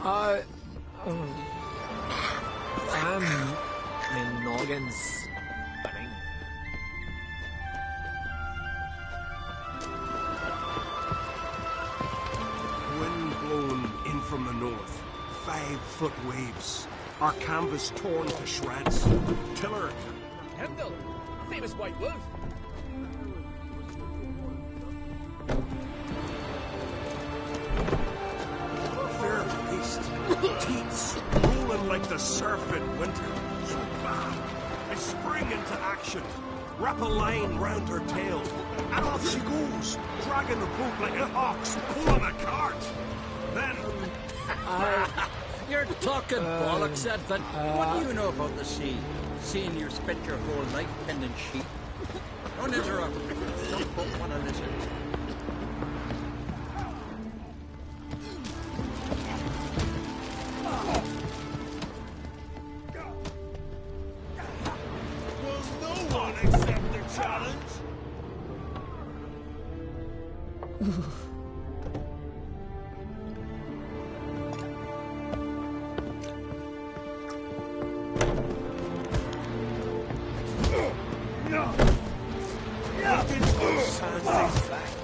I... my noggins spinning. Wind blown in from the north. 5-foot waves. Our canvas torn to shreds. Tiller. Heimdall, famous white wolf. Fair beast. Teats rolling like the surf in winter. So bad. I spring into action. Wrap a line round her tail. And off she goes, dragging the boat like a ox pulling a cart. Then... You're talking bollocks, Edvin. What do you know about the sea? Seeing you spent your whole life tending sheep. Don't interrupt. Some folk want to listen. Will no one accept the challenge?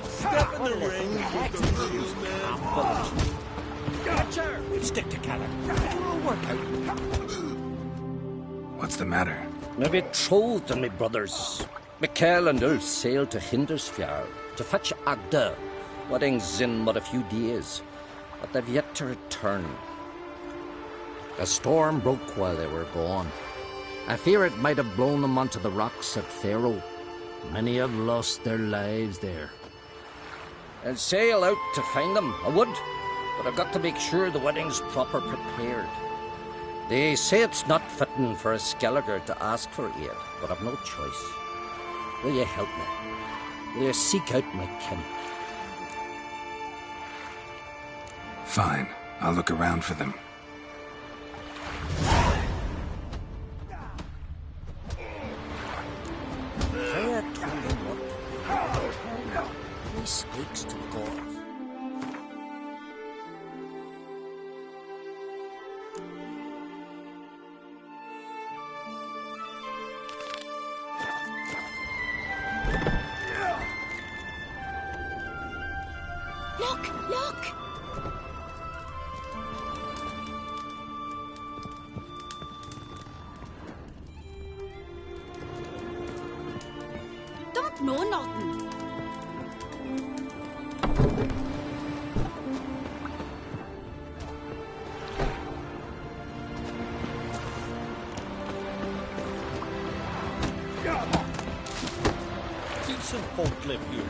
Step in the ring with the real man. Gotcha! We stick together. It'll work out. What's the matter? My betrothed and my brothers, Mikael and Ulf, sailed to Hindersfjord to fetch Agda, wedding's in but a few days, but they've yet to return. A storm broke while they were gone. I fear it might have blown them onto the rocks at Faroe. Many have lost their lives there. I'll sail out to find them, I would, but I've got to make sure the wedding's proper prepared. They say it's not fitting for a Skelliger to ask for aid, but I've no choice. Will you help me? Will you seek out my kin? Fine. I'll look around for them. Freya told him what to do. He speaks to the gods. Look! Look! Don't know nothing. Decent folk live here.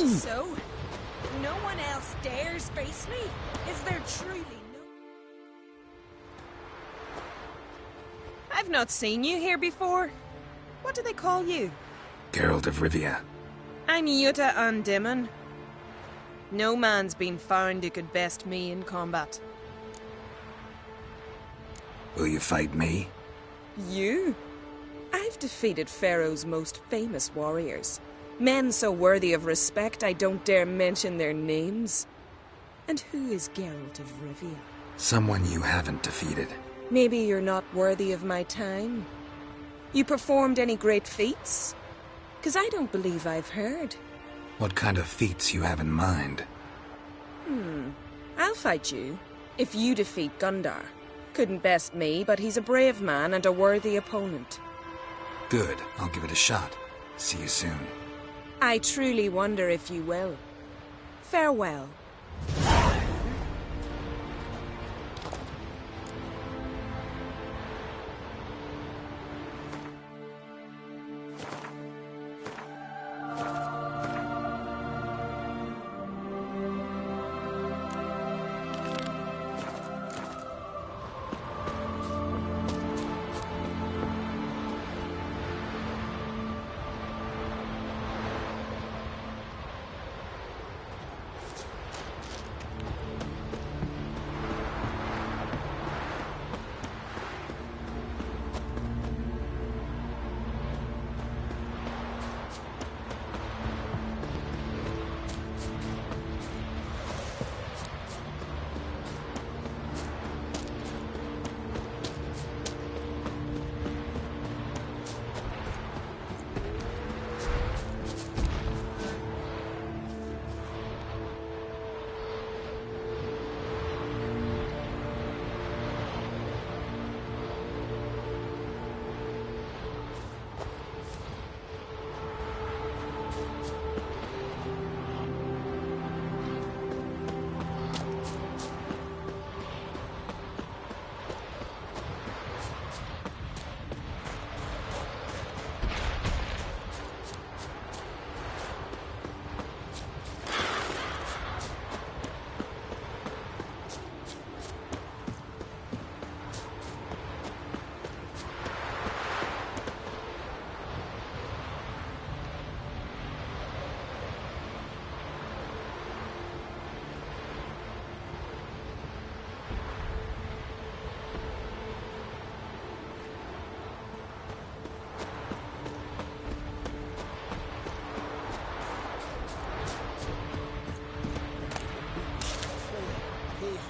So, no one else dares face me? Is there truly no... I've not seen you here before. What do they call you? Geralt of Rivia. I'm Jutta Undimmen. No man's been found who could best me in combat. Will you fight me? You? I've defeated Pharaoh's most famous warriors. Men so worthy of respect I don't dare mention their names. And who is Geralt of Rivia? Someone you haven't defeated. Maybe you're not worthy of my time. You performed any great feats? 'Cause I don't believe I've heard. What kind of feats you have in mind? I'll fight you, if you defeat Gundar. Couldn't best me, but he's a brave man and a worthy opponent. Good, I'll give it a shot. See you soon. I truly wonder if you will. Farewell.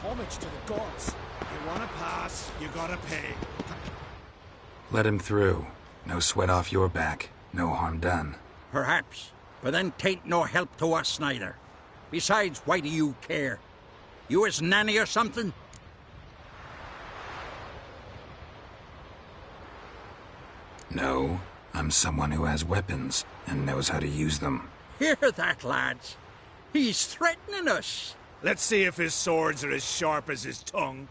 Homage to the gods. You wanna pass, you gotta pay. Let him through. No sweat off your back. No harm done. Perhaps, but then tain't no help to us neither. Besides, why do you care? You his nanny or something? No, I'm someone who has weapons and knows how to use them. Hear that, lads? He's threatening us. Let's see if his swords are as sharp as his tongue.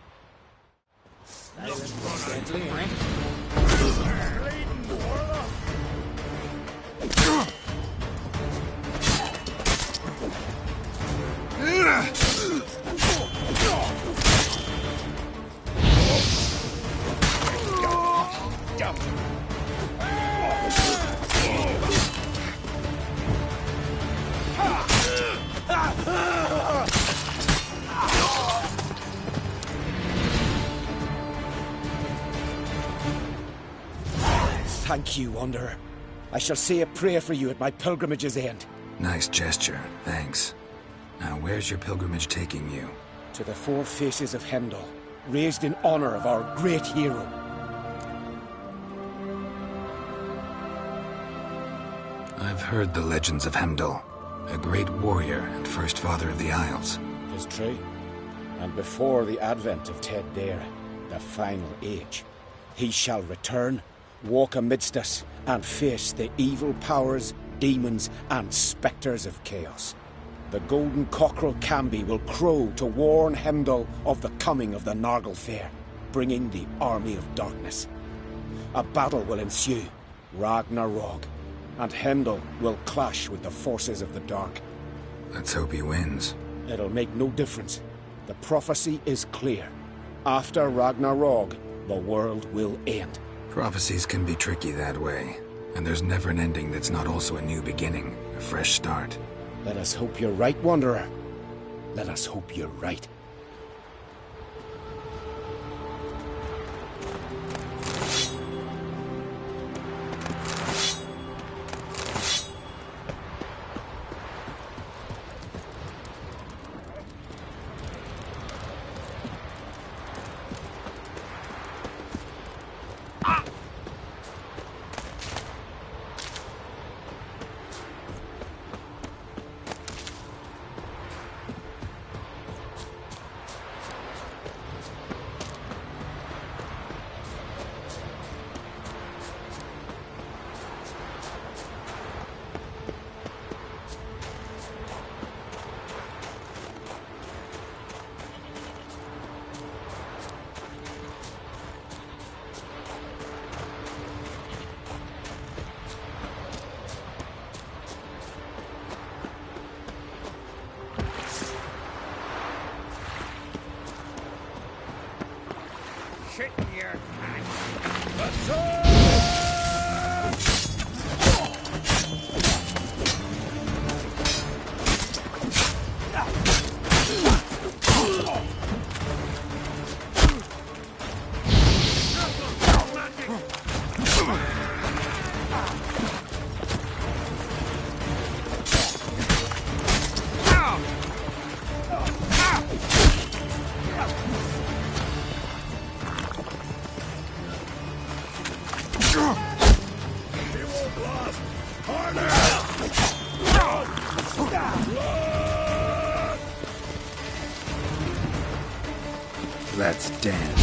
Thank you, Wanderer. I shall say a prayer for you at my pilgrimage's end. Nice gesture, thanks. Now where's your pilgrimage taking you? To the four faces of Hendel, raised in honor of our great hero. I've heard the legends of Heimdall, a great warrior and first father of the Isles. 'Tis true. And before the advent of Ted Dare, the final age, he shall return, walk amidst us, and face the evil powers, demons, and spectres of chaos. The golden cockerel Camby will crow to warn Heimdall of the coming of the Nargle bringing the army of darkness. A battle will ensue, Ragnarok, and Heimdall will clash with the forces of the dark. Let's hope he wins. It'll make no difference. The prophecy is clear. After Ragnarok, the world will end. Prophecies can be tricky that way, and there's never an ending that's not also a new beginning, a fresh start. Let us hope you're right, Wanderer. Let us hope you're right. shit in your pants. Let's dance.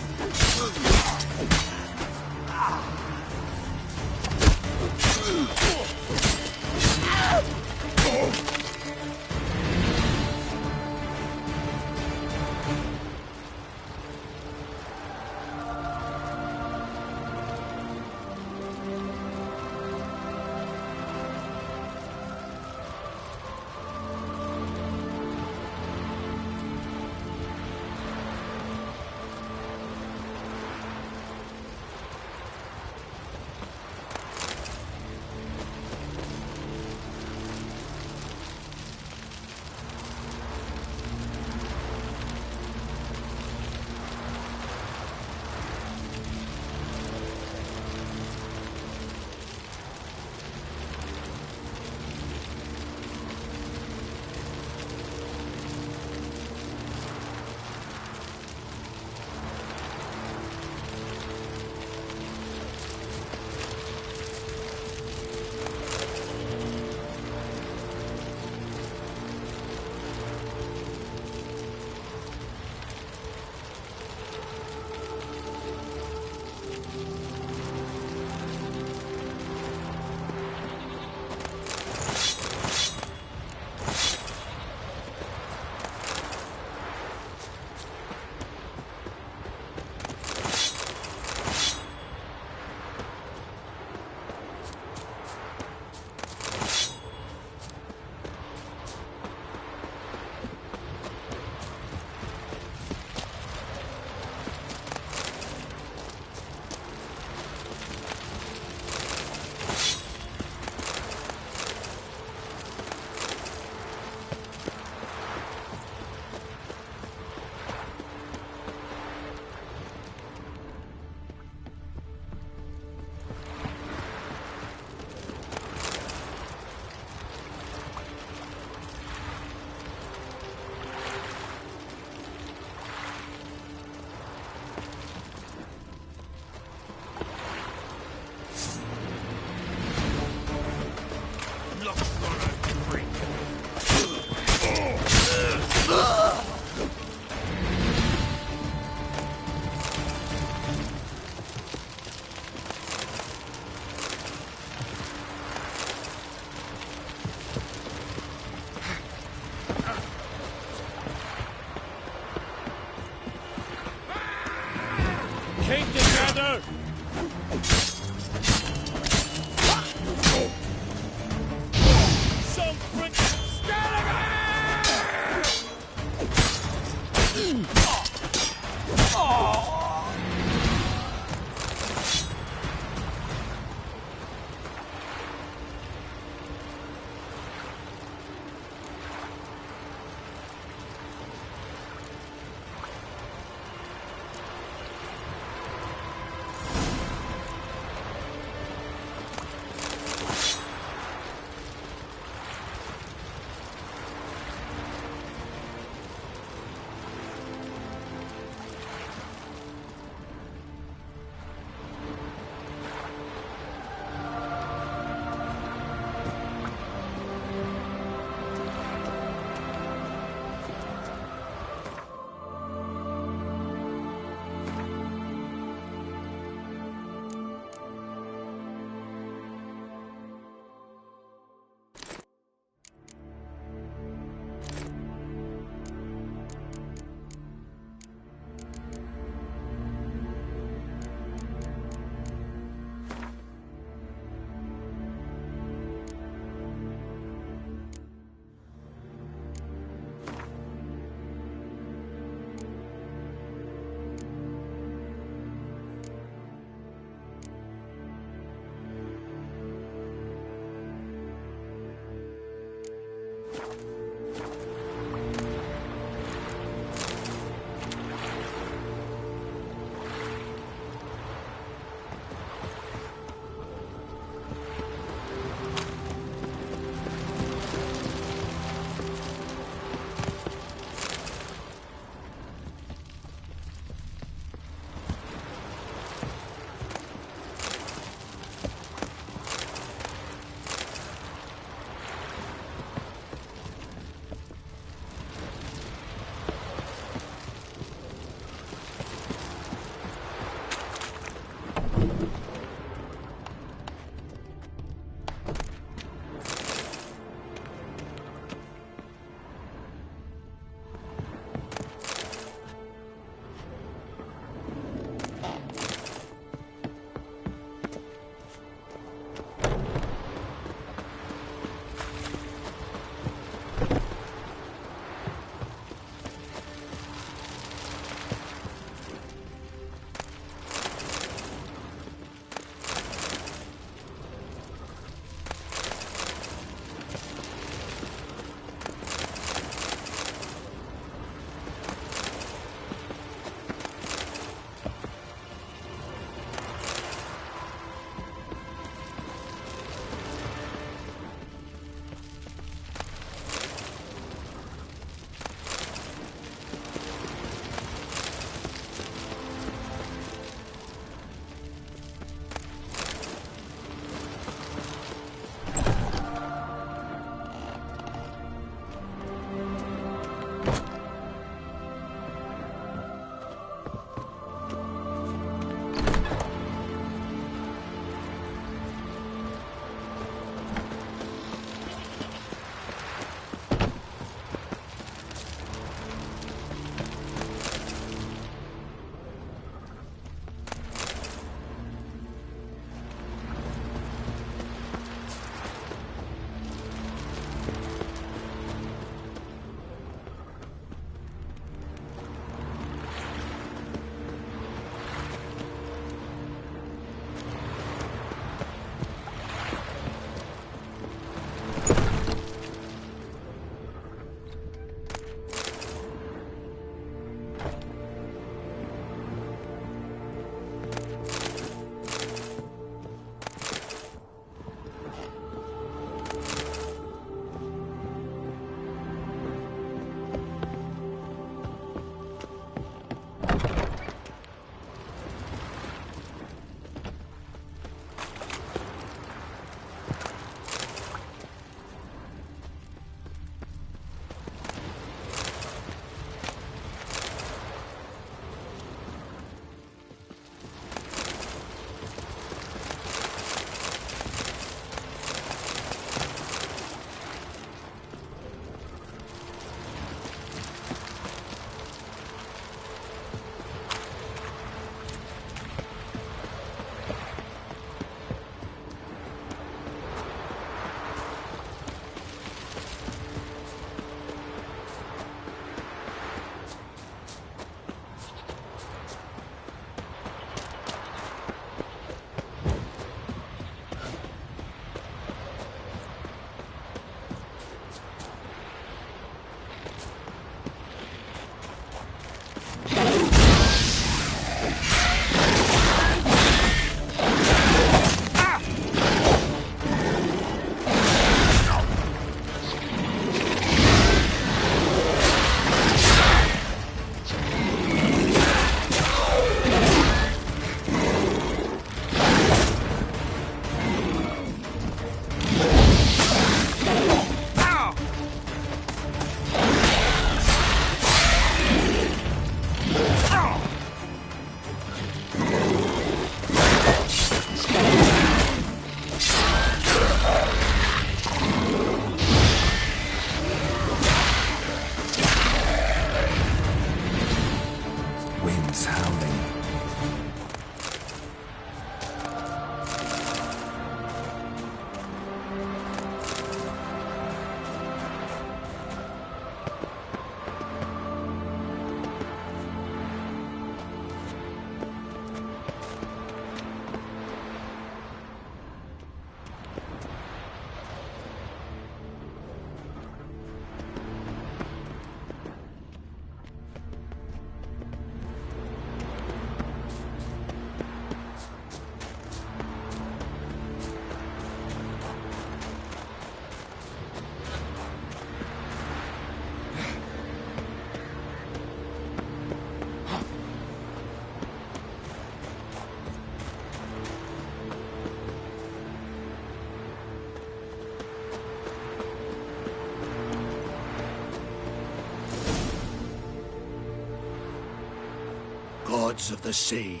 gods of the sea,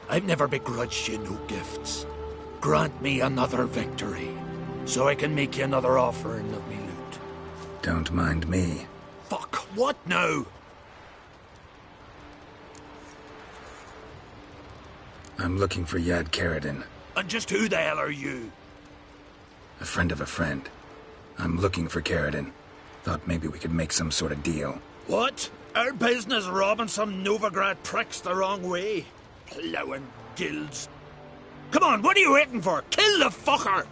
I've never begrudged you no gifts. Grant me another victory, so I can make you another offering of me loot. Don't mind me. Fuck, what now? I'm looking for Yad Karadin, And just who the hell are you? a friend of a friend. I'm looking for Karadin. Thought maybe we could make some sort of deal. What? Our business robbing some Novigrad pricks the wrong way? Plowing guilds. Come on, what are you waiting for? Kill the fucker!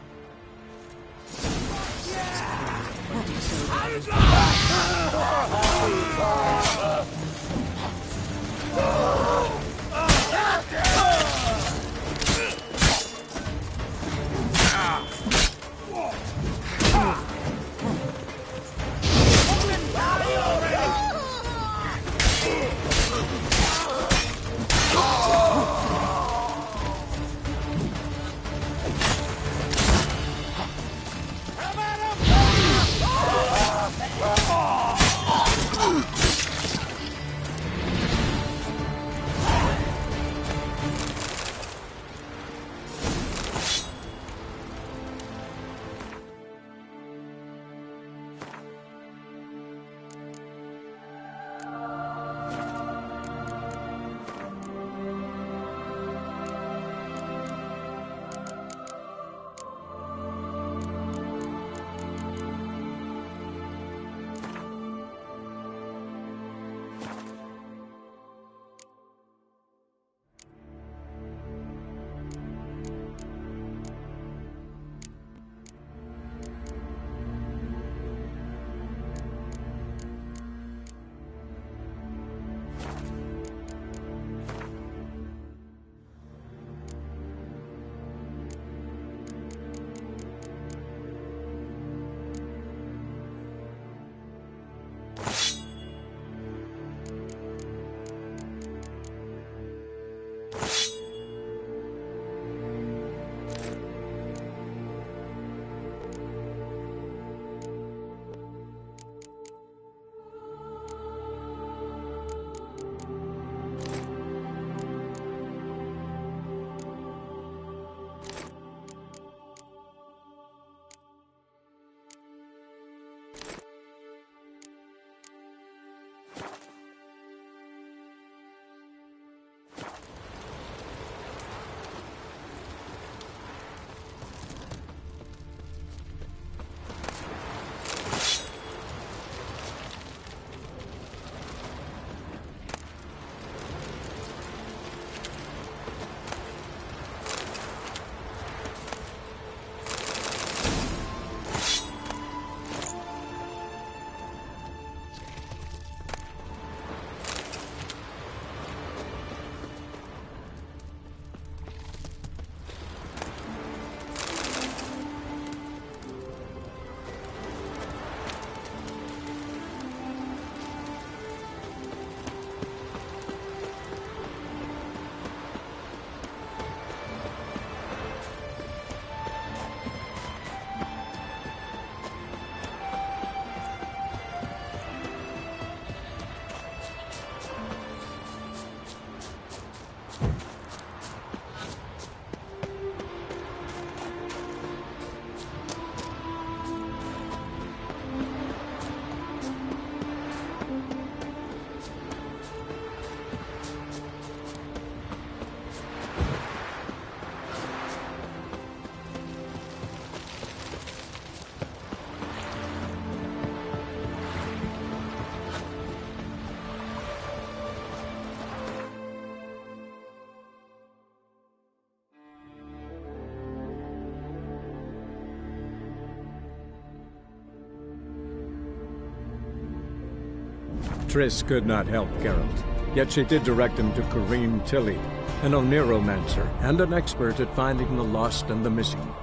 Triss could not help Geralt, yet she did direct him to Corrine Tilly, an Oniromancer and an expert at finding the lost and the missing.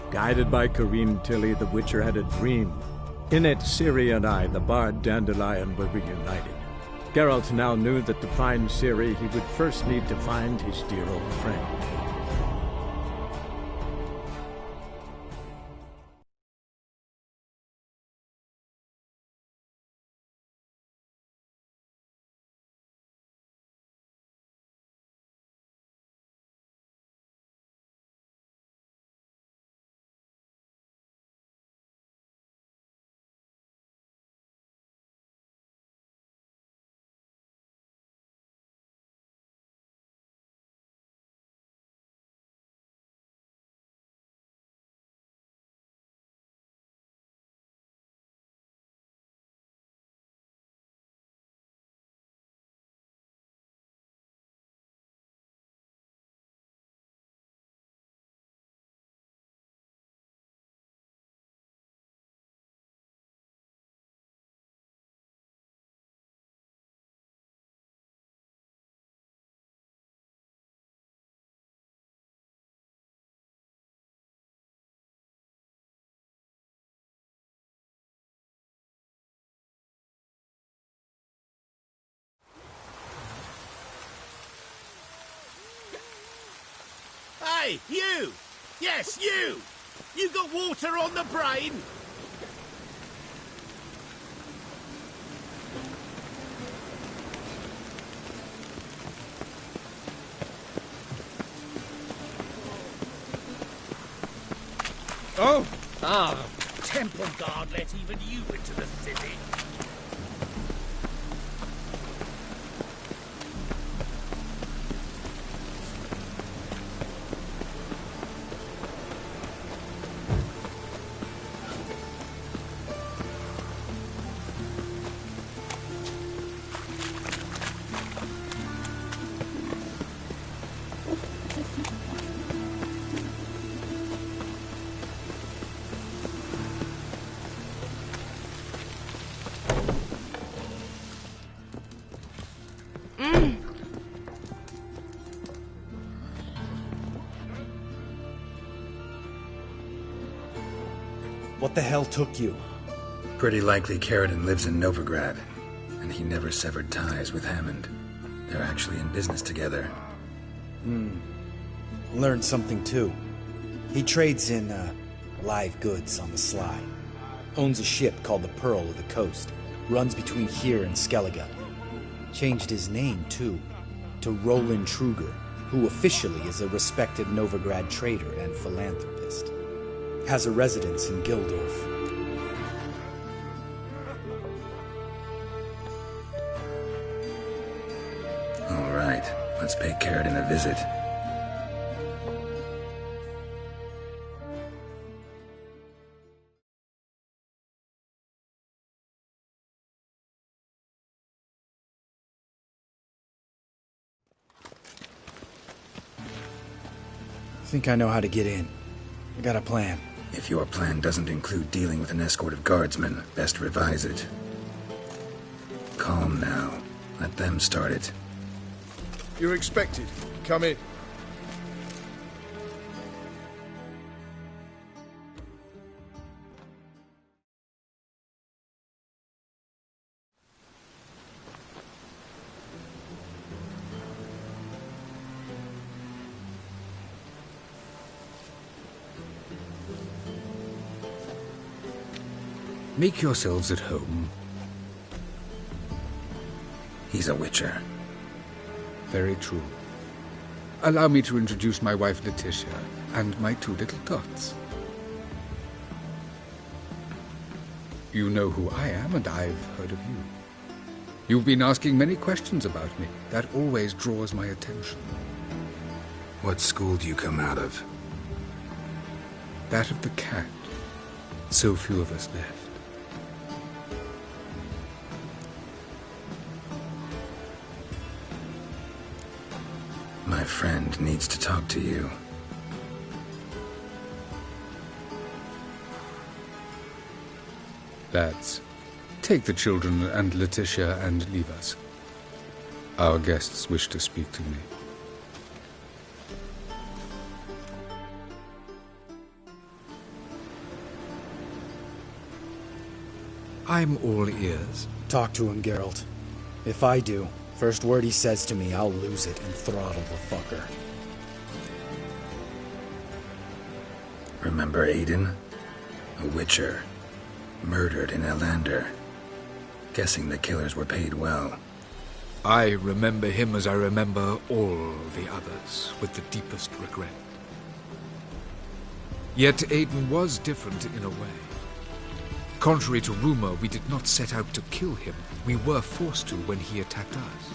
Guided by Corrine Tilly, the Witcher had a dream. In it, Ciri and I, the bard Dandelion, were reunited. Geralt now knew that to find Ciri, he would first need to find his dear old friend. Hey, you! Yes, you! You got water on the brain? Oh! Ah, Temple Guard let even you into the city. What the hell took you? Pretty likely Carradine lives in Novigrad, and he never severed ties with Hammond. They're actually in business together. Learned something too. He trades in, live goods on the sly. Owns a ship called the Pearl of the Coast. Runs between here and Skellige. Changed his name, too, to Roland Truger, who officially is a respected Novigrad trader and philanthropist. Has a residence in Gildorf. All right, let's pay Carradine a visit. Think I know how to get in. I got a plan. If your plan doesn't include dealing with an escort of guardsmen, best revise it. Calm now. Let them start it. You're expected. Come in. Make yourselves at home. He's a witcher. Very true. Allow me to introduce my wife Letitia and my two little tots. You know who I am, and I've heard of you. You've been asking many questions about me. That always draws my attention. What school do you come out of? That of the cat. So few of us left. My friend needs to talk to you. Lads, take the children and Letitia and leave us. Our guests wish to speak to me. I'm all ears. Talk to him, Geralt. If I do, first word he says to me, I'll lose it and throttle the fucker. Remember Aiden? A witcher. Murdered in Elander. Guessing the killers were paid well. I remember him as I remember all the others, with the deepest regret. Yet Aiden was different in a way. Contrary to rumor, we did not set out to kill him. We were forced to when he attacked us.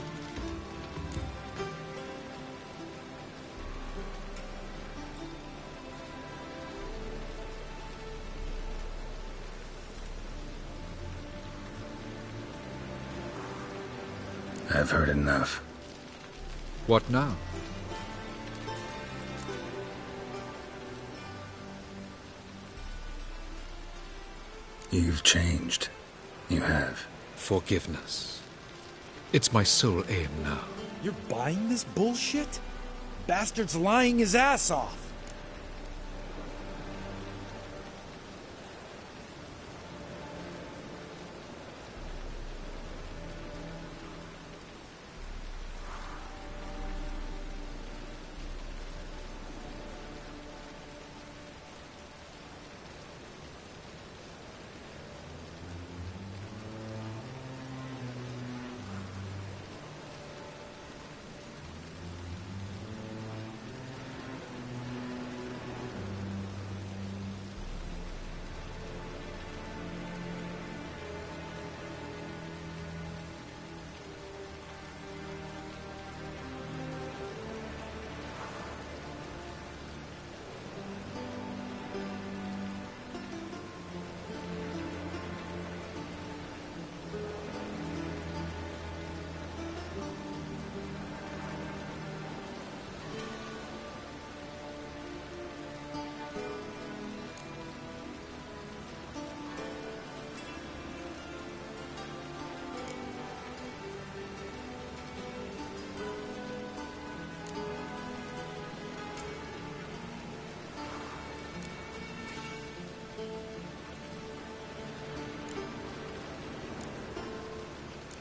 I've heard enough. What now? You've changed. You have. Forgiveness. It's my sole aim now. You're buying this bullshit? Bastard's lying his ass off.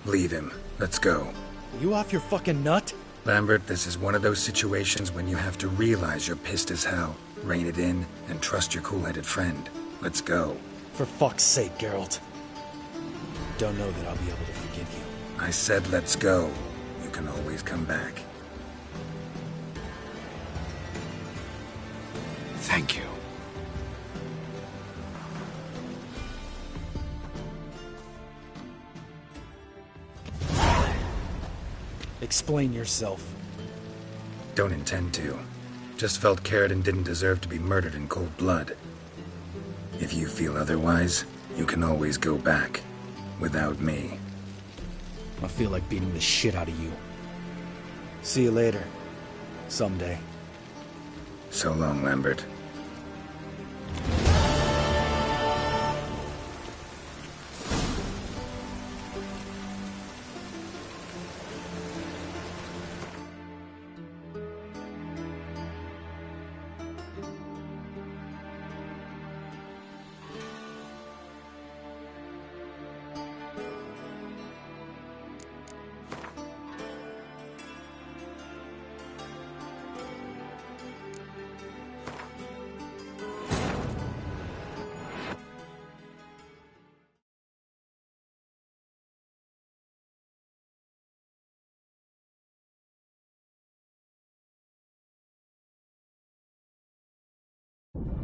Leave him. Let's go. You off your fucking nut? Lambert, this is one of those situations when you have to realize you're pissed as hell, rein it in, and trust your cool-headed friend. Let's go. For fuck's sake, Geralt. Don't know that I'll be able to forgive you. I said let's go. You can always come back. Thank you. Explain yourself. Don't intend to. Just felt Caridin didn't deserve to be murdered in cold blood. If you feel otherwise, you can always go back. Without me. I feel like beating the shit out of you. See you later. Someday. So long, Lambert.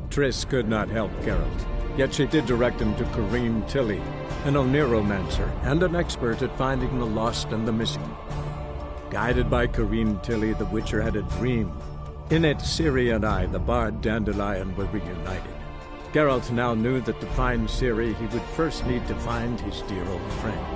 Triss could not help Geralt, yet she did direct him to Corrine Tilly, an Oneiromancer and an expert at finding the lost and the missing. Guided by Corrine Tilly, the Witcher had a dream. In it, Ciri and I, the bard Dandelion, were reunited. Geralt now knew that to find Ciri, he would first need to find his dear old friend.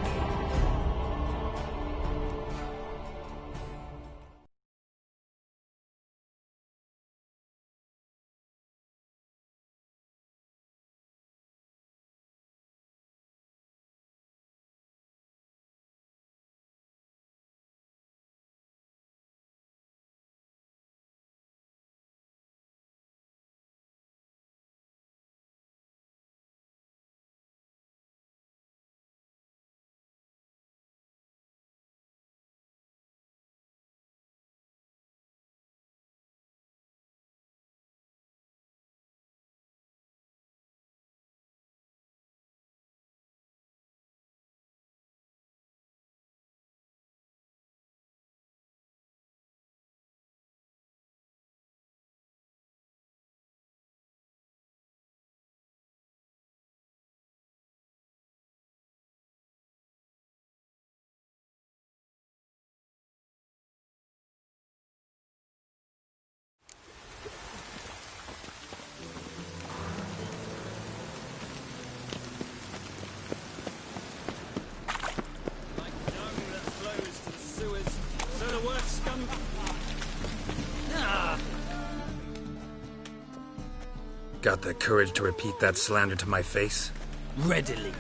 Got the courage to repeat that slander to my face? Readily.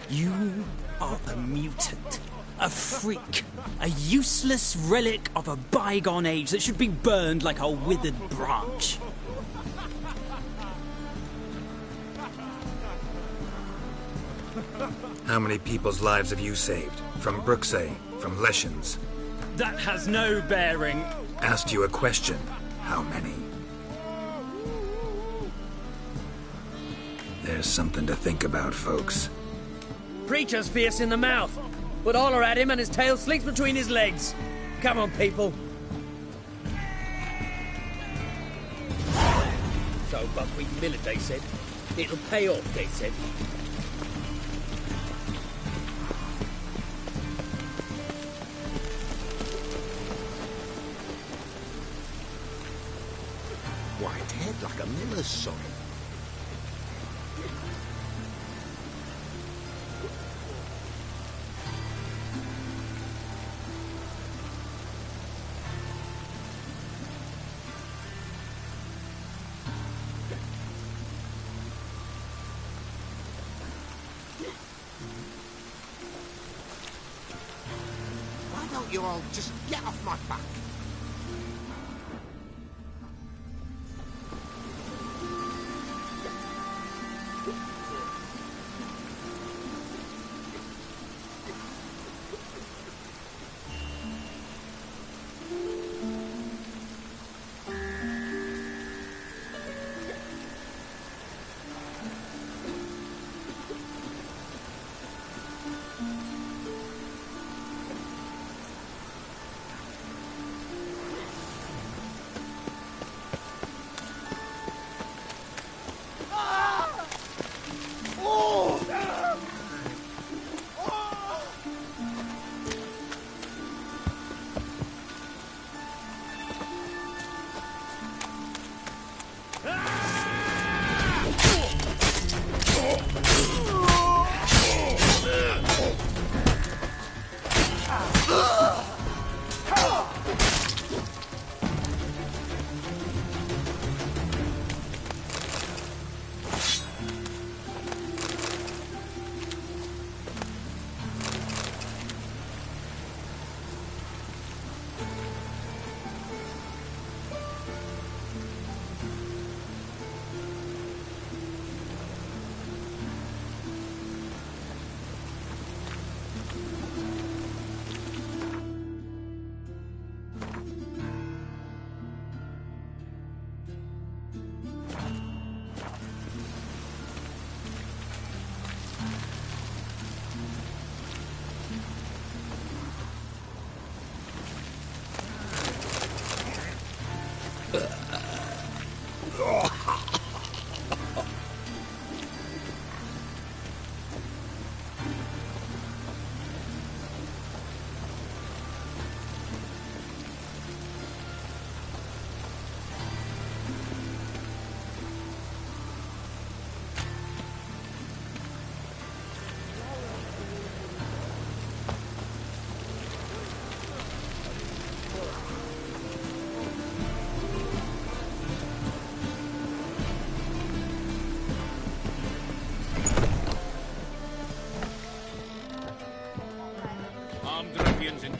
You are a mutant. A freak. A useless relic of a bygone age that should be burned like a withered branch. How many people's lives have you saved? From Bruxay? From Leshens? That has no bearing. Asked you a question. How many? There's something to think about, folks. Preacher's fierce in the mouth, but holler at him and his tail slinks between his legs. Come on, people. So buckwheat millet, they said. It'll pay off, they said. White head like a miller's son. Why don't you all just get off my back?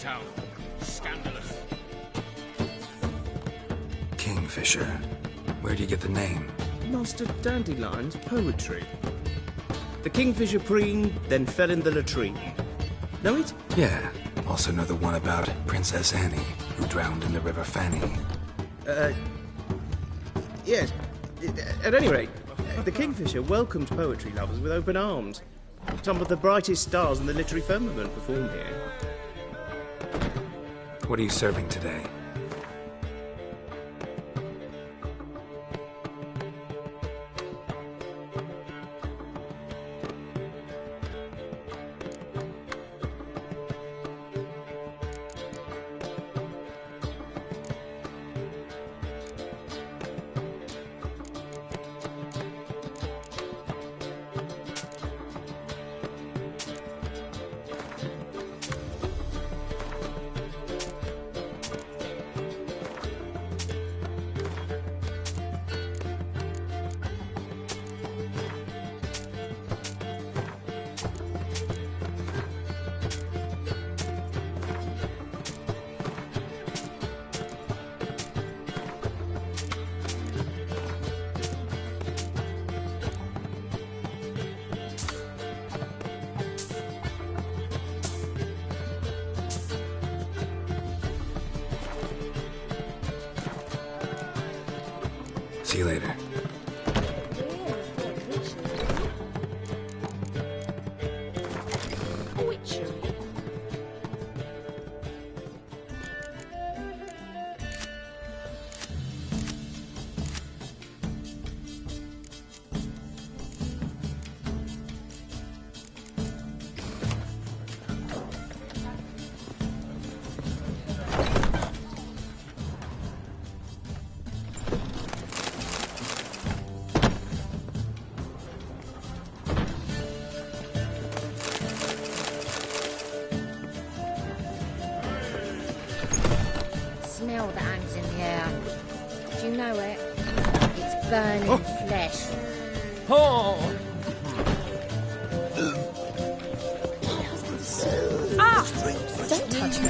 town. Scandalous. Kingfisher. Where'd you get the name? Master Dandelion's poetry. The kingfisher preened, then fell in the latrine. Know it? Yeah. Also know the one about Princess Annie, who drowned in the River Fanny. Yes. At any rate, the kingfisher welcomed poetry lovers with open arms. Some of the brightest stars in the literary firmament performed here. What are you serving today? See you later. Smell that hangs in the air. Do you know it? It's burning flesh. Oh! Ah! Don't touch me.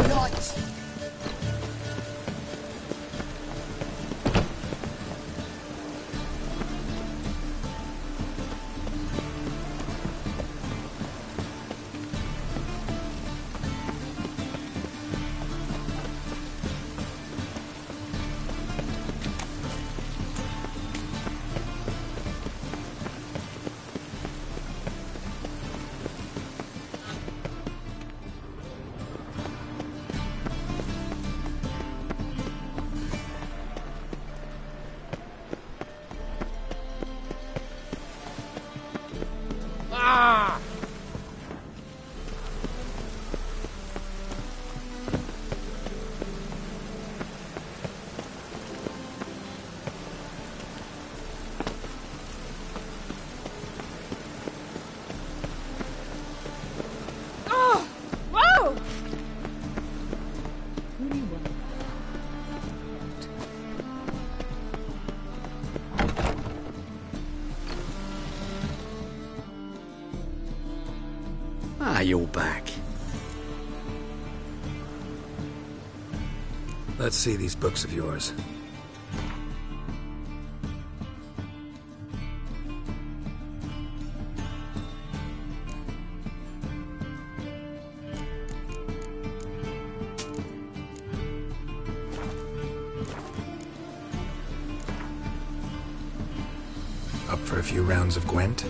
Ah! Oh! Whoa! Ah, you're back. Let's see these books of yours. Up for a few rounds of Gwent?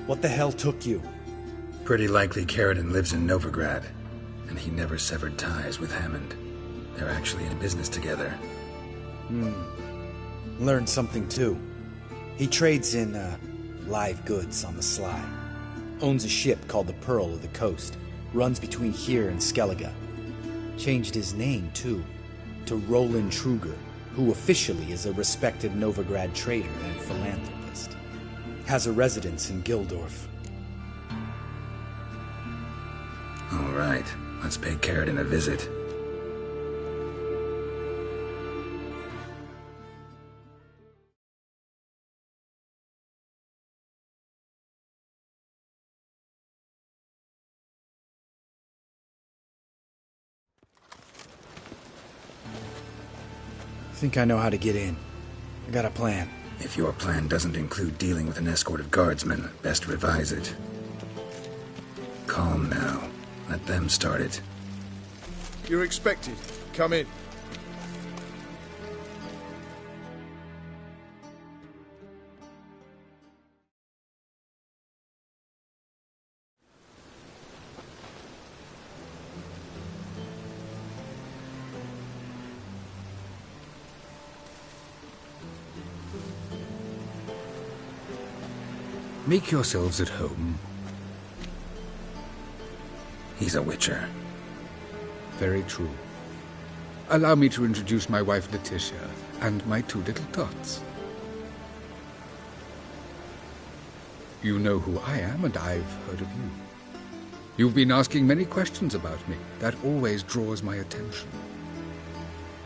What the hell took you? Pretty likely Carradine lives in Novigrad, and he never severed ties with Hammond. They're actually in business together. Learned something too. He trades in, live goods on the sly. Owns a ship called the Pearl of the Coast. Runs between here and Skellige. Changed his name, too, to Roland Truger, who officially is a respected Novigrad trader and philanthropist. Has a residence in Gildorf. All right, let's pay Carradine a visit. Think I know how to get in. I got a plan. If your plan doesn't include dealing with an escort of guardsmen, best revise it. Calm now. Let them start it. You're expected. Come in. Make yourselves at home. He's a witcher. Very true. Allow me to introduce my wife Letitia and my two little tots. You know who I am, and I've heard of you. You've been asking many questions about me. That always draws my attention.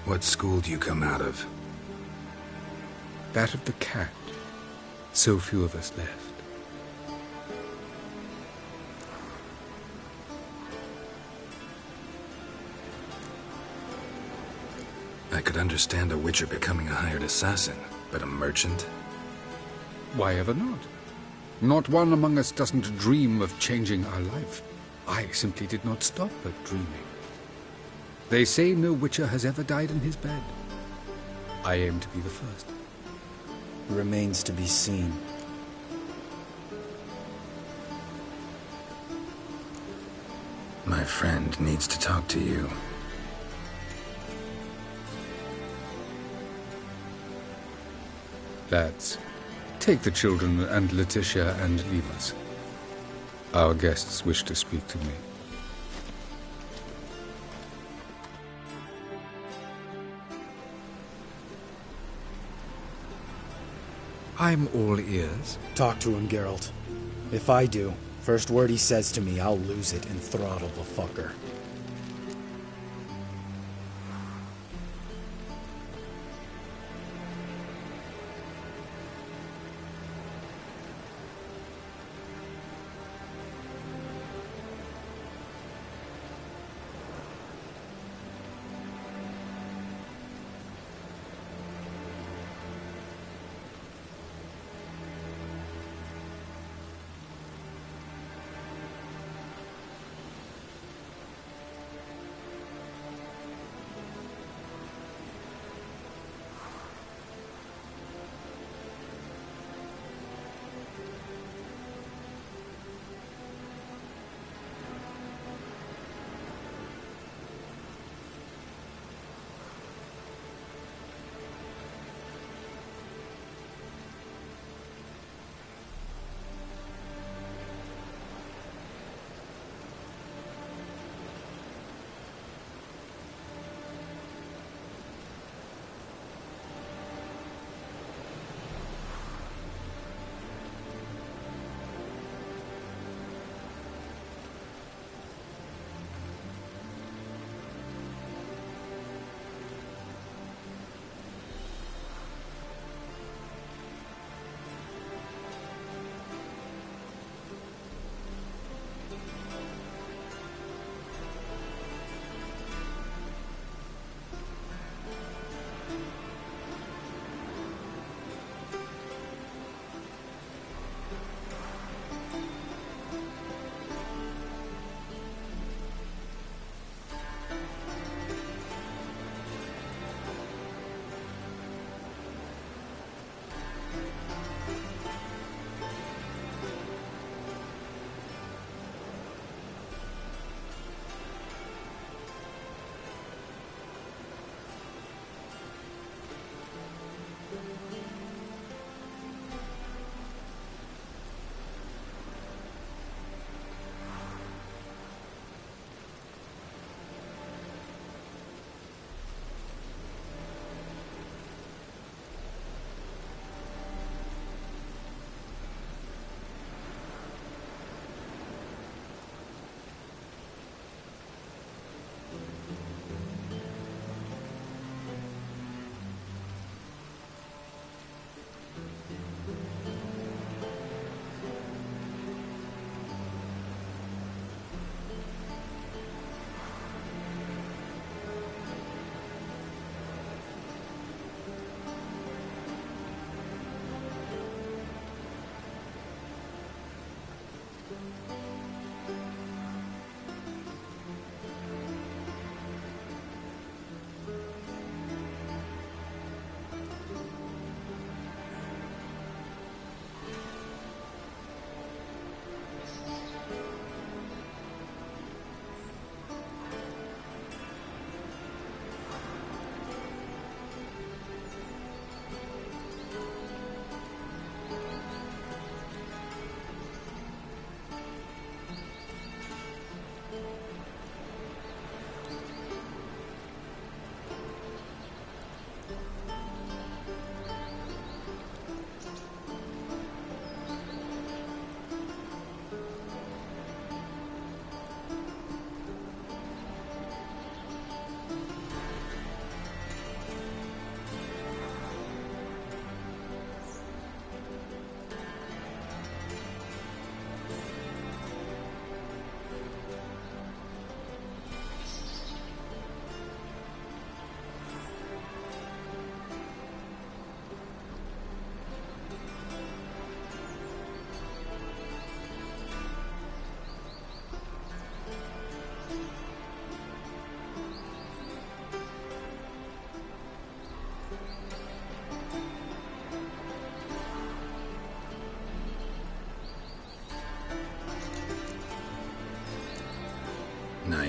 What school do you come out of? That of the cat. So few of us left. I could understand a witcher becoming a hired assassin, but a merchant? Why ever not? Not one among us doesn't dream of changing our life. I simply did not stop at dreaming. They say no witcher has ever died in his bed. I aim to be the first. Remains to be seen. My friend needs to talk to you. Lads, take the children and Letitia and leave us. Our guests wish to speak to me. I'm all ears. Talk to him, Geralt. If I do, first word he says to me, I'll lose it and throttle the fucker.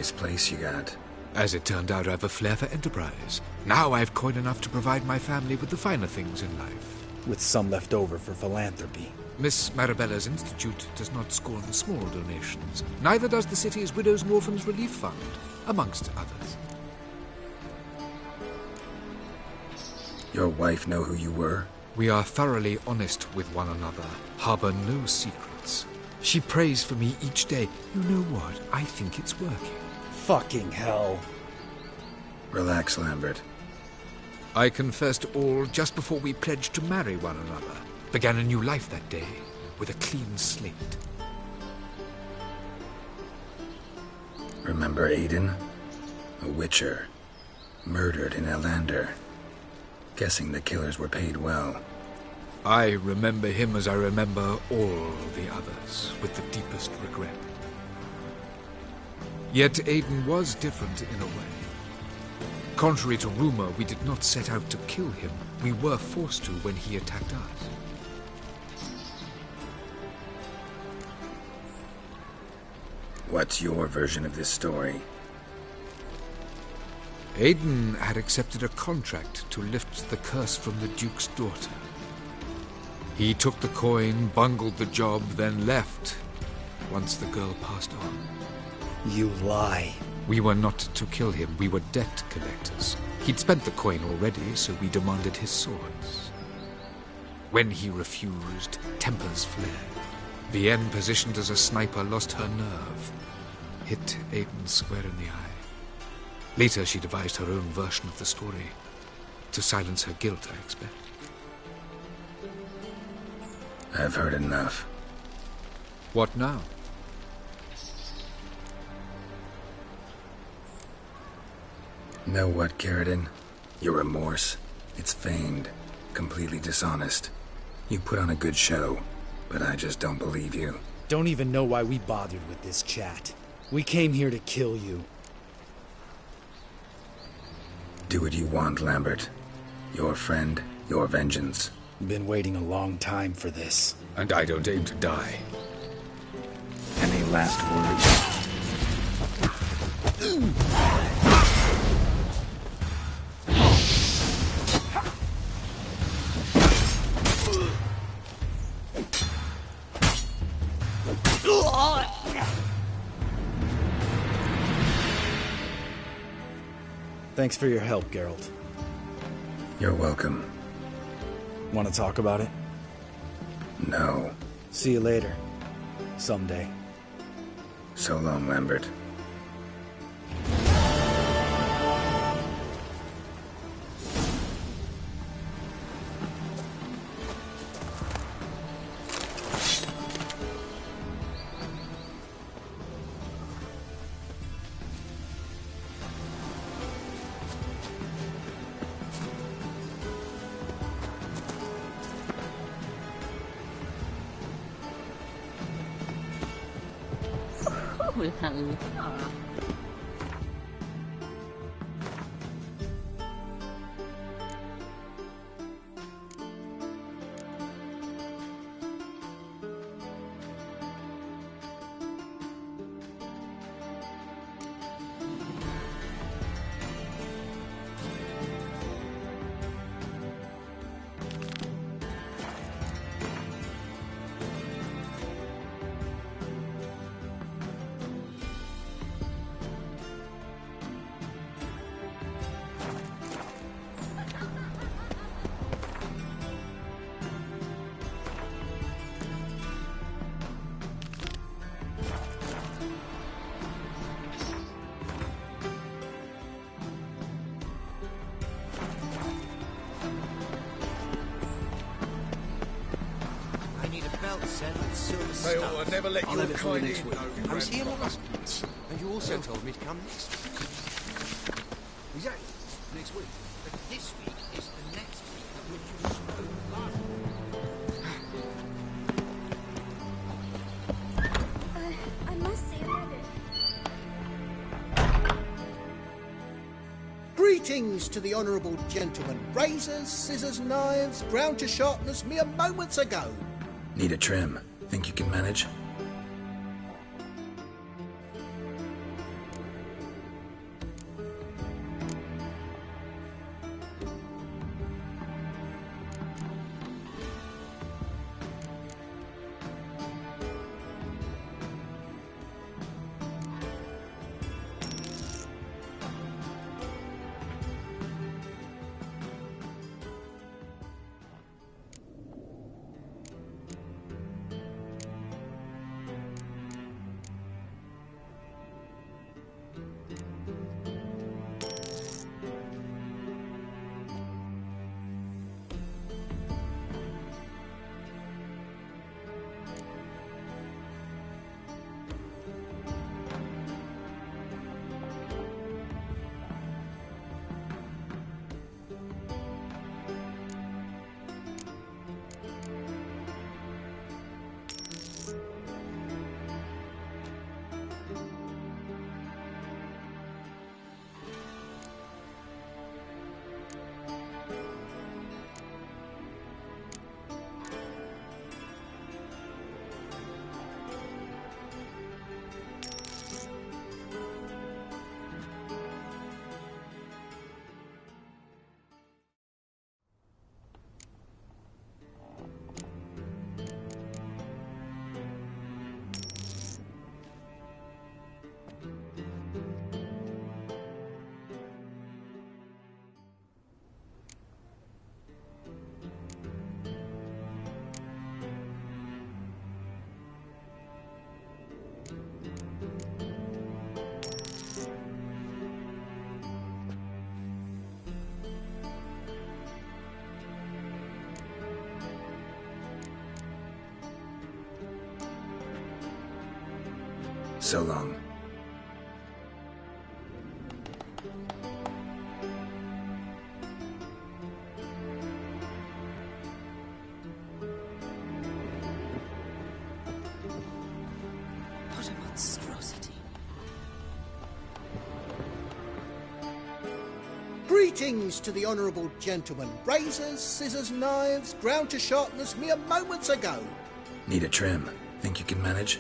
Nice place you got. As it turned out, I have a flair for enterprise. Now I have coin enough to provide my family with the finer things in life. With some left over for philanthropy. Miss Marabella's institute does not scorn small donations. Neither does the city's Widows and Orphans Relief Fund, amongst others. Your wife know who you were? We are thoroughly honest with one another, harbor no secrets. She prays for me each day. You know what? I think it's working. Fucking hell. Relax, Lambert. I confessed all just before we pledged to marry one another. Began a new life that day, with a clean slate. Remember Aiden? A witcher. Murdered in Elander. Guessing the killers were paid well. I remember him as I remember all the others, with the deepest regret. Yet Aiden was different in a way. Contrary to rumor, we did not set out to kill him. We were forced to when he attacked us. What's your version of this story? Aiden had accepted a contract to lift the curse from the Duke's daughter. He took the coin, bungled the job, then left, once the girl passed on. You lie. We were not to kill him, we were debt collectors. He'd spent the coin already, so we demanded his swords. When he refused, tempers flared. Vienne, positioned as a sniper, lost her nerve. Hit Aiden square in the eye. Later, she devised her own version of the story. To silence her guilt, I expect. I've heard enough. What now? Know what, Carradine? Your remorse, it's feigned, completely dishonest. You put on a good show, but I just don't believe you. Don't even know why we bothered with this chat. We came here to kill you. Do what you want, Lambert. Your friend, your vengeance. Been waiting a long time for this. And I don't aim to die. Any last words? Thanks for your help, Geralt. You're welcome. Want to talk about it? No. See you later. Someday. So long, Lambert. Hey, I'll never let I'll your have it for you kind next in, week. no, I was here Grandpa. last month, and you also told me to come next week. Exactly. Next week. But this week is the next week of which you spoke last I must see Reddit. Greetings to the honourable gentleman. Razors, scissors, knives, ground to sharpness mere moments ago. Need a trim. Think you can manage? So long. What a monstrosity. Greetings to the honourable gentleman. Razors, scissors, knives, ground to sharpness mere moments ago. Need a trim. Think you can manage?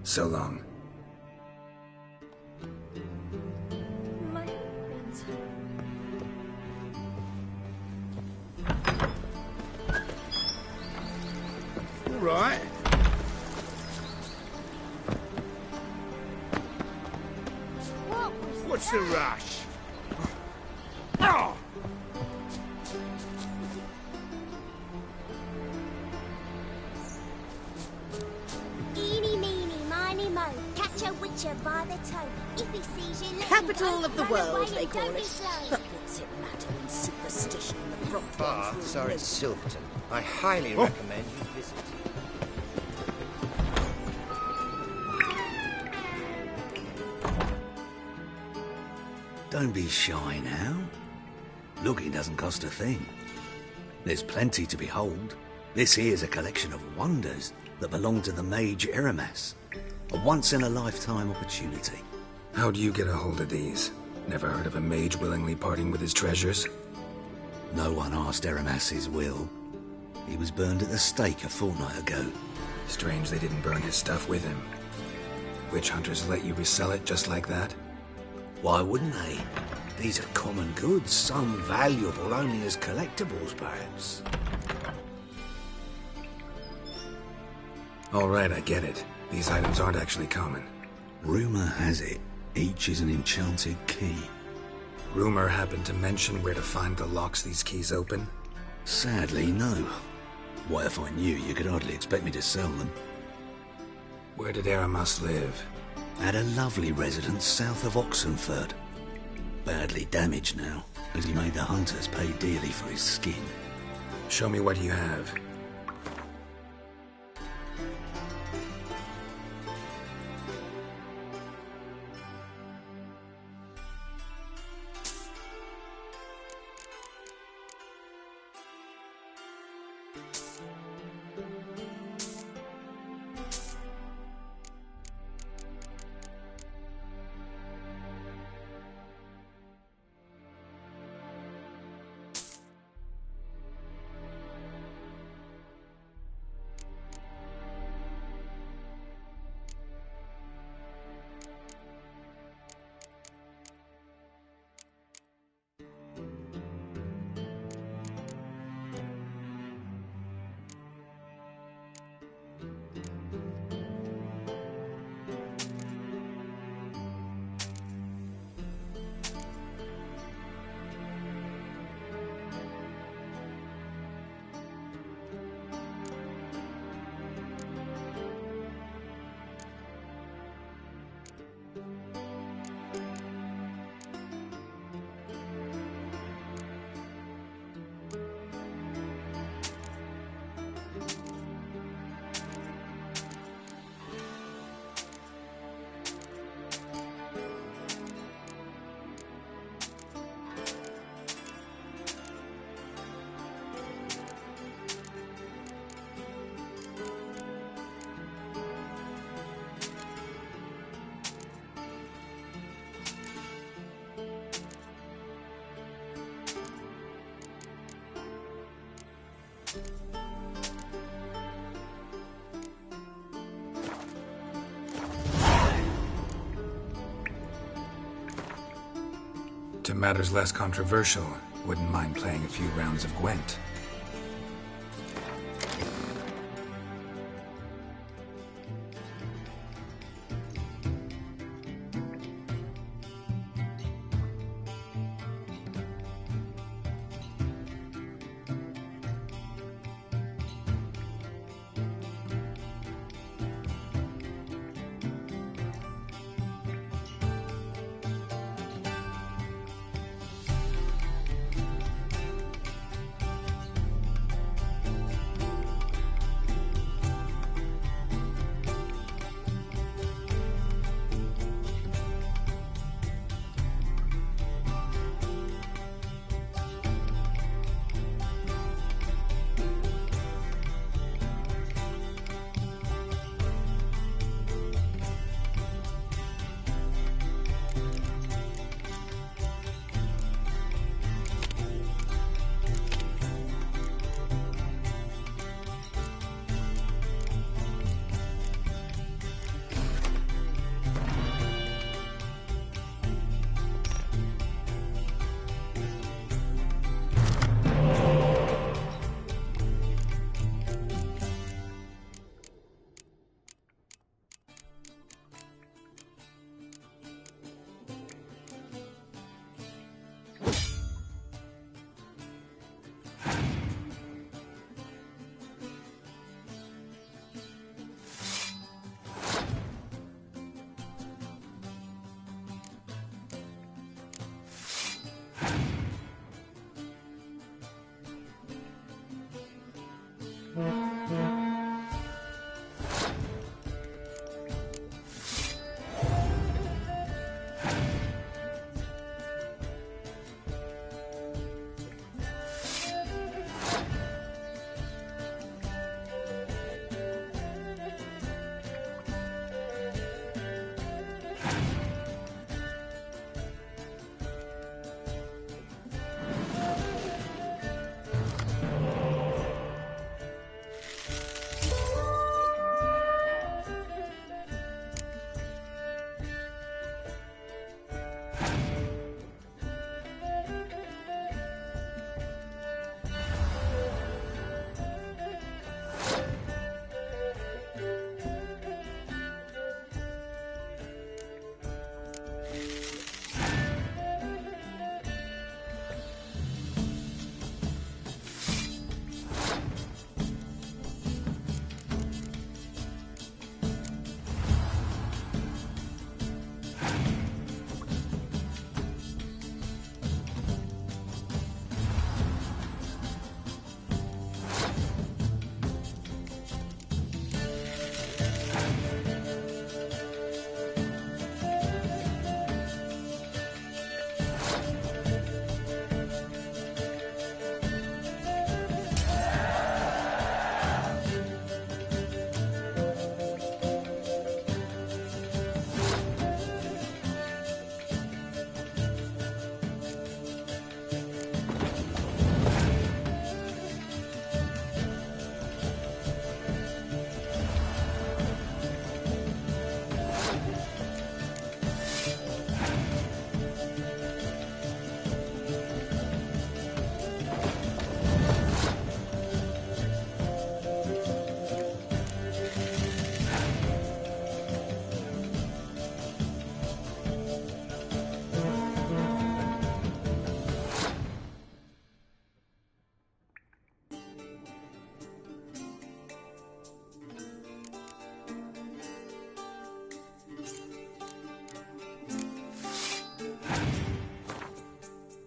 So long. My hands. All right. What's the rush? Oh! Eeny, meeny, miny, mo. Catch a witcher by the toe. If he sees you, let Capital him of the run world, away they and call don't be it. slow. But what's it matter in superstition? The front Ah, sorry, it's Silverton. I highly recommend you visit. Don't be shy now. Looking doesn't cost a thing. There's plenty to behold. This here's a collection of wonders that belong to the mage Eramas. A once-in-a-lifetime opportunity. How'd you get a hold of these? Never heard of a mage willingly parting with his treasures? No one asked Eramas his will. He was burned at the stake a fortnight ago. Strange they didn't burn his stuff with him. Witch hunters let you resell it just like that? Why wouldn't they? These are common goods, some valuable only as collectibles, perhaps. All right, I get it. These items aren't actually common. Rumor has it, each is an enchanted key. Rumor happened to mention where to find the locks these keys open? Sadly, no. What if I knew, you could hardly expect me to sell them. Where did Eramas live? At a lovely residence south of Oxenford. Badly damaged now, as he made the hunters pay dearly for his skin. Show me what you have. To matters less controversial, wouldn't mind playing a few rounds of Gwent.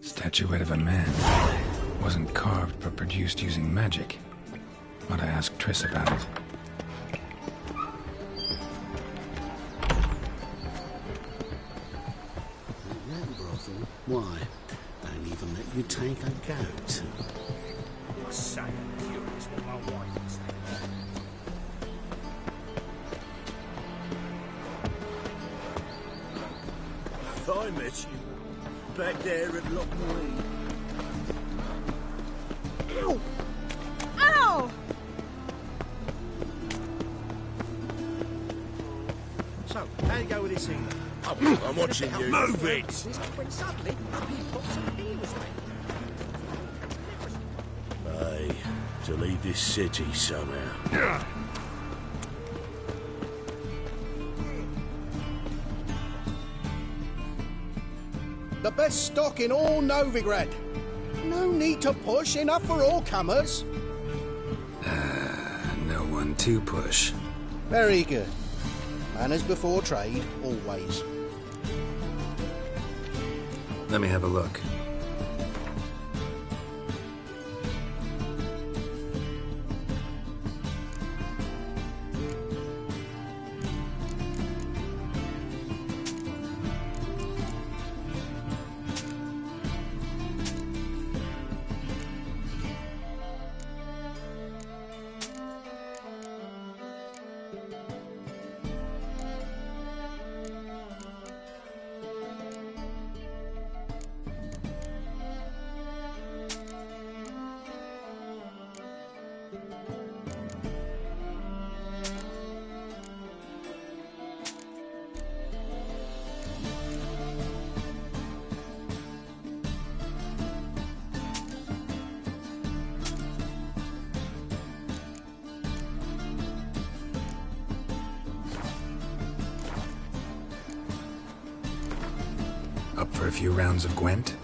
Statuette of a man. Wasn't carved, but produced using magic. Ought to ask Triss about it. Brothel? Why? Don't even let you take a goat. I say I'm curious what my wife is like. If I met you back there at Lochmarine. Ow! Ow! So, how you go with this thing? Oh, up. I'm watching you. Move it! When suddenly, up he pops and heals me. Aye, to leave this city somehow. The best stock in all Novigrad. No need to push, enough for all comers. No one to push. Very good. Manners before trade, always. Let me have a look. Up for a few rounds of Gwent?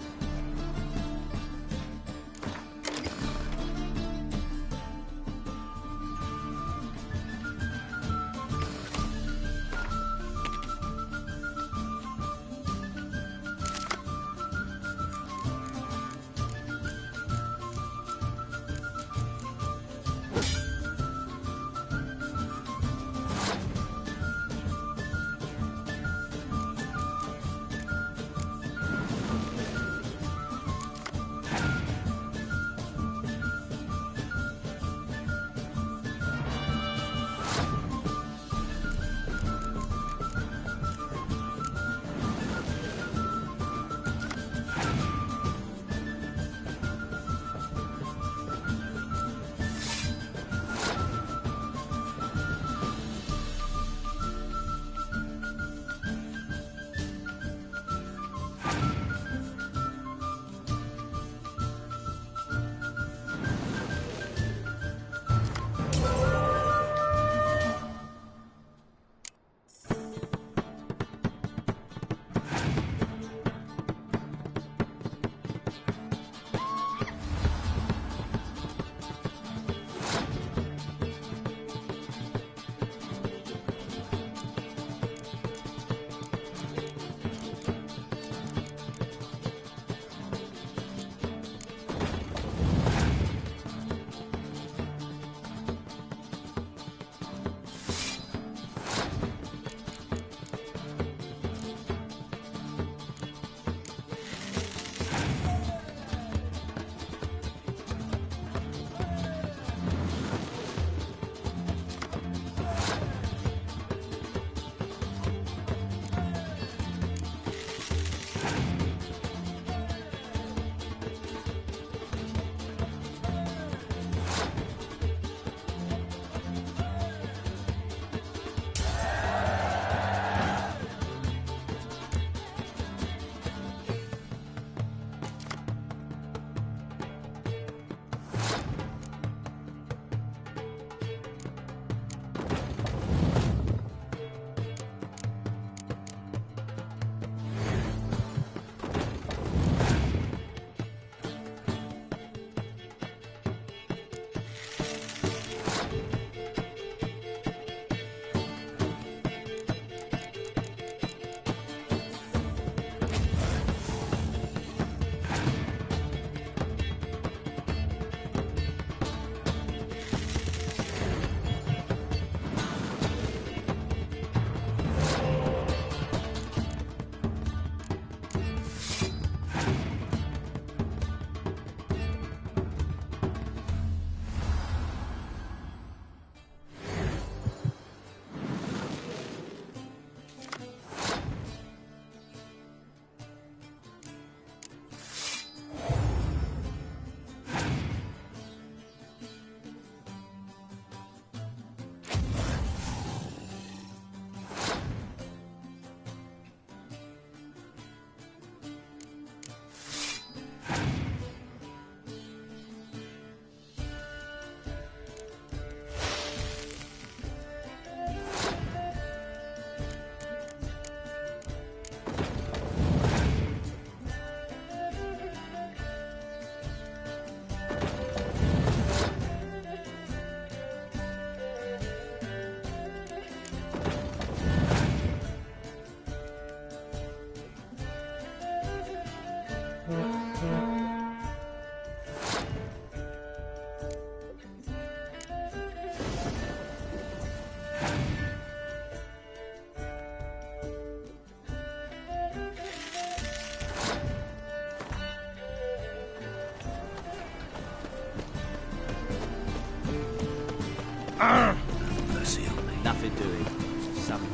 Mercy on me. Nothing doing. Some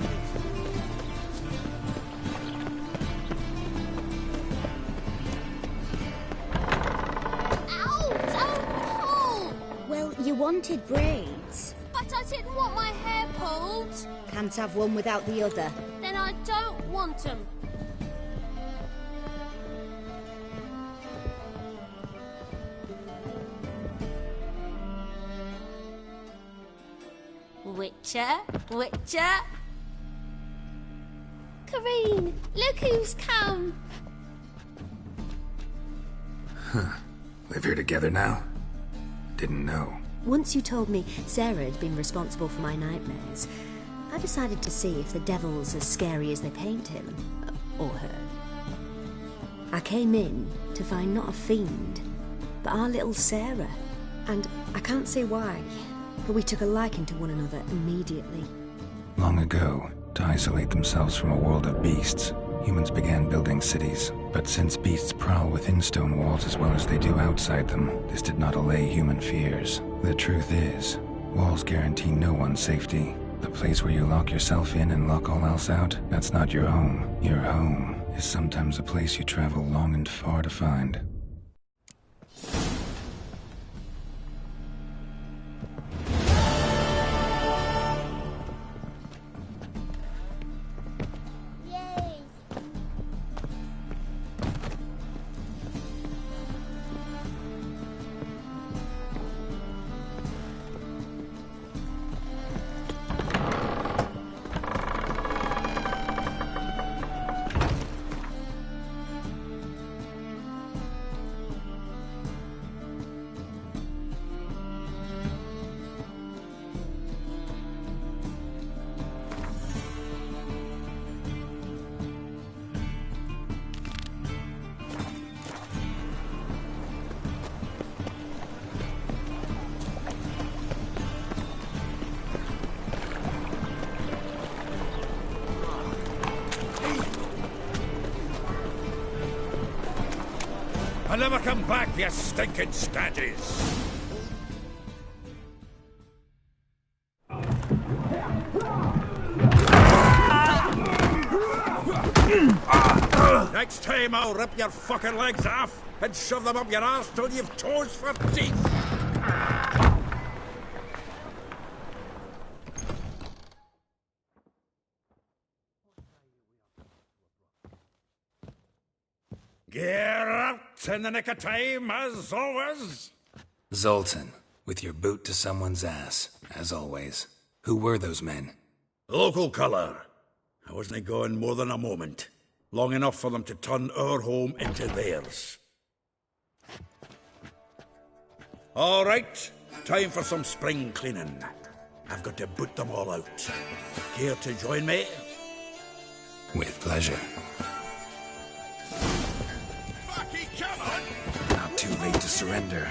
Ow! Don't pull! Well, you wanted braids. But I didn't want my hair pulled. Can't have one without the other. Then I don't want them. Witcher? Witcher? Kareen, look who's come. Huh. Live here together now? Didn't know. Once you told me Sarah had been responsible for my nightmares, I decided to see if the devil's as scary as they paint him. Or her. I came in to find not a fiend, but our little Sarah. And I can't say why, but we took a liking to one another immediately. Long ago, to isolate themselves from a world of beasts, humans began building cities. But since beasts prowl within stone walls as well as they do outside them, this did not allay human fears. The truth is, walls guarantee no one's safety. The place where you lock yourself in and lock all else out, that's not your home. Your home is sometimes a place you travel long and far to find. I'll never come back, you stinking stagges! Next time I'll rip your fucking legs off and shove them up your ass till you've toes for teeth! Get out in the nick of time, as always! Zoltan, with your boot to someone's ass, as always. Who were those men? Local colour. I wasn't going more than a moment. Long enough for them to turn our home into theirs. All right, time for some spring cleaning. I've got to boot them all out. Care to join me? With pleasure. Not too late to surrender.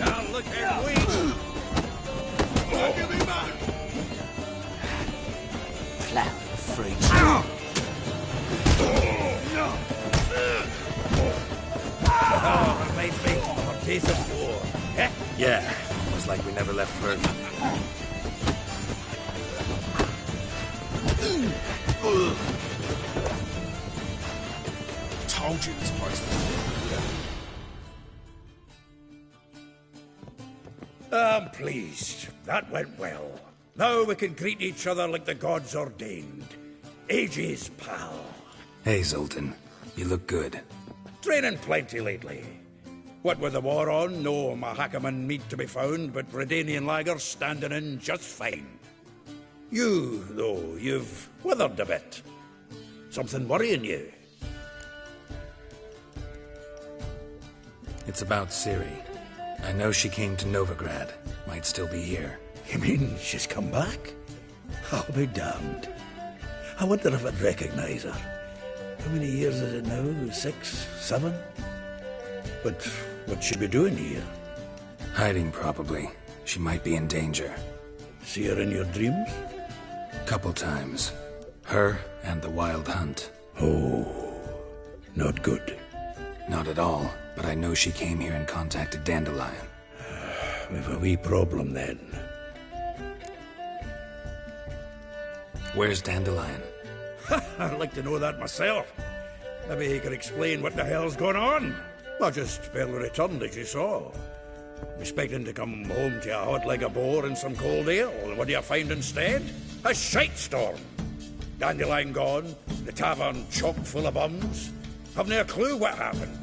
Now look at me! Give me back! Clown freaks. Oh, reminds me of Days of War. Eh? Yeah, it was like we never left for... Told you this place was... I'm pleased. That went well. Now we can greet each other like the gods ordained. Ages, pal. Hey, Zoltan. You look good. Training plenty lately. What with the war on, no Mahakaman meat to be found, but Redanian lagers standing in just fine. You, though, you've withered a bit. Something worrying you? It's about Ciri. I know she came to Novigrad. Might still be here. You mean she's come back? I'll be damned. I wonder if I'd recognize her. How many years is it now? 6, 7? But what'd she be doing here? Hiding, probably. She might be in danger. See her in your dreams? Couple times. Her and the Wild Hunt. Oh, not good. Not at all, but I know she came here and contacted Dandelion. We've a wee problem then. Where's Dandelion? I'd like to know that myself. Maybe he could explain what the hell's going on. Not just barely returned, as you saw. Expecting to come home to a hot like a boar and some cold ale. What do you find instead? A shite storm. Dandelion gone, the tavern chock full of bums. Have no clue what happened.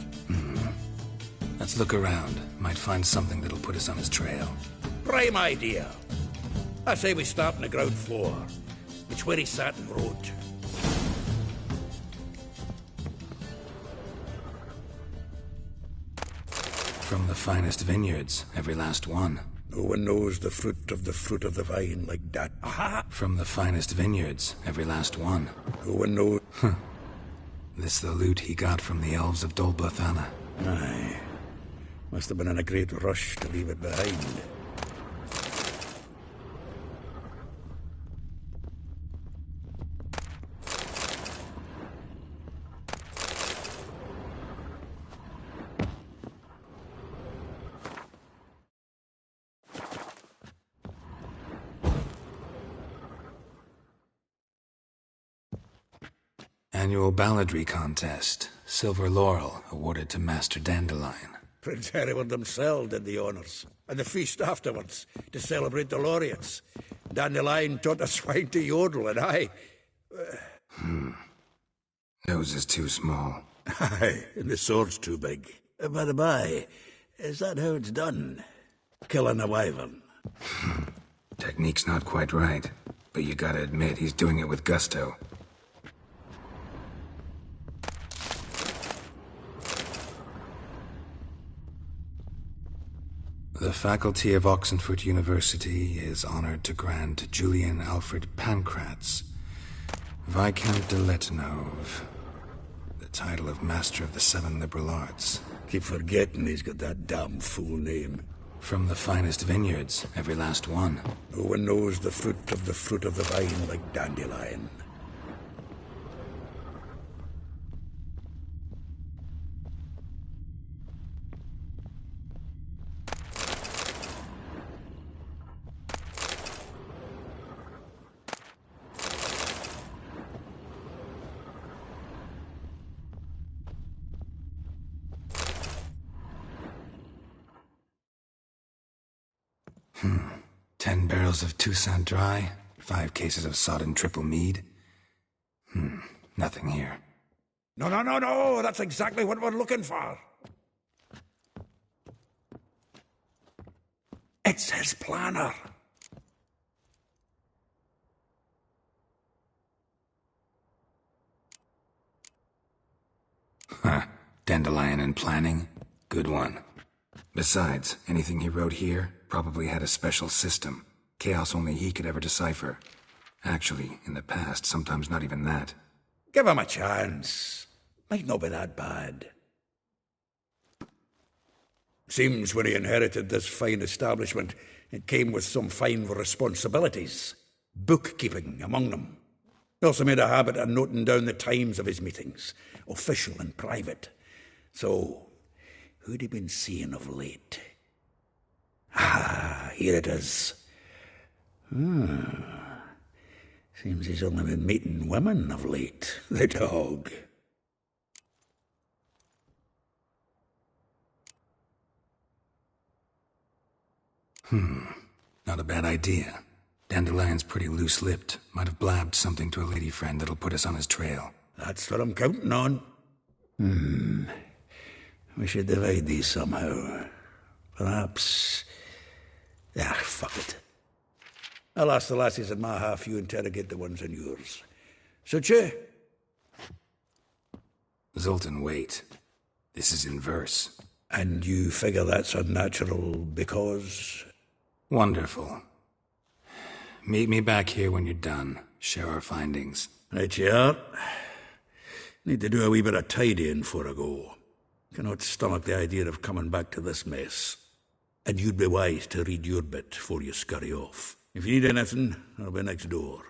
Let's look around. Might find something that'll put us on his trail. Prime idea. I say we start on the ground floor. It's where he sat and wrote. From the finest vineyards, every last one. No one knows the fruit of the vine like that. Aha! From the finest vineyards, every last one. No one knows. This the loot he got from the elves of Dol Blathanna. Aye. Must have been in a great rush to leave it behind. Annual balladry contest. Silver laurel awarded to Master Dandelion. Prince Hereward himself did the honours. And the feast afterwards, to celebrate the laureates. Dandelion taught the swine to yodel, and I... Nose is too small. Aye, and the sword's too big. By the by, is that how it's done? Killing a wyvern? Technique's not quite right, but you gotta admit he's doing it with gusto. The faculty of Oxenford University is honored to grant Julian Alfred Pancratz, Viscount de Letonov, the title of Master of the Seven Liberal Arts. Keep forgetting he's got that damn fool name. From the finest vineyards, every last one. No one knows the fruit of the vine like Dandelion. Hmm. 10 barrels of Toussaint Dry, 5 cases of sodden triple mead. Nothing here. No, that's exactly what we're looking for. It's his planner. Huh. Dandelion and planning? Good one. Besides, anything he wrote here probably had a special system. Chaos only he could ever decipher. Actually, in the past, sometimes not even that. Give him a chance. Might not be that bad. Seems when he inherited this fine establishment, it came with some fine responsibilities. Bookkeeping among them. He also made a habit of noting down the times of his meetings, official and private. So, who'd he been seeing of late? Ah, here it is. Seems he's only been meeting women of late, the dog. Not a bad idea. Dandelion's pretty loose-lipped. Might have blabbed something to a lady friend that'll put us on his trail. That's what I'm counting on. We should divide these somehow. Perhaps... fuck it. I'll ask the lassies in my half, you interrogate the ones in yours. Suit you? Zoltan, wait. This is in verse. And you figure that's unnatural because... Wonderful. Meet me back here when you're done. Share our findings. Right you are. Need to do a wee bit of tidying before I go. Cannot stomach the idea of coming back to this mess. And you'd be wise to read your bit before you scurry off. If you need anything, I'll be next door.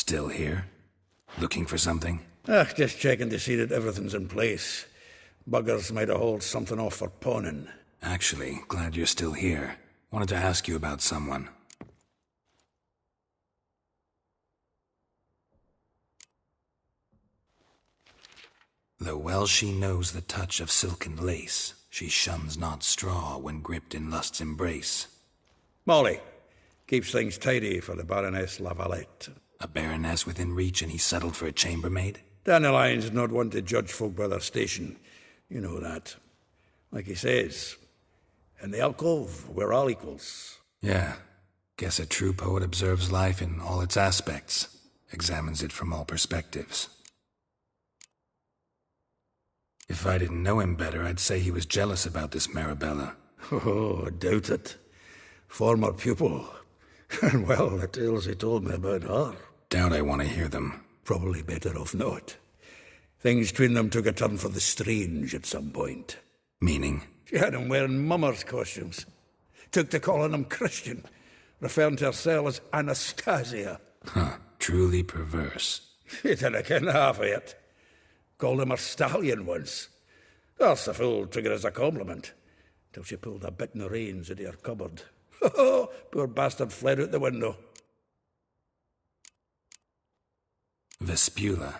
Still here? Looking for something? Just checking to see that everything's in place. Buggers might have hauled something off for pawning. Actually, glad you're still here. Wanted to ask you about someone. Though well she knows the touch of silken lace, she shuns not straw when gripped in lust's embrace. Molly keeps things tidy for the Baroness Lavalette. A baroness within reach, and he settled for a chambermaid? Dandelion's not one to judge folk by their station. You know that. Like he says, in the alcove, we're all equals. Yeah. Guess a true poet observes life in all its aspects, examines it from all perspectives. If I didn't know him better, I'd say he was jealous about this Marabella. Oh, I doubt it. Former pupil. And well, the tales he told me about her. Doubt I want to hear them. Probably better off not. Things between them took a turn for the strange at some point. Meaning? She had him wearing mummers' costumes. Took to calling him Christian, referring to herself as Anastasia. Huh, truly perverse. He didn't ken half of it. Called him her stallion once. That's the fool took it as a compliment, till she pulled a bit in the reins out of her cupboard. Oh, poor bastard fled out the window. Vespula.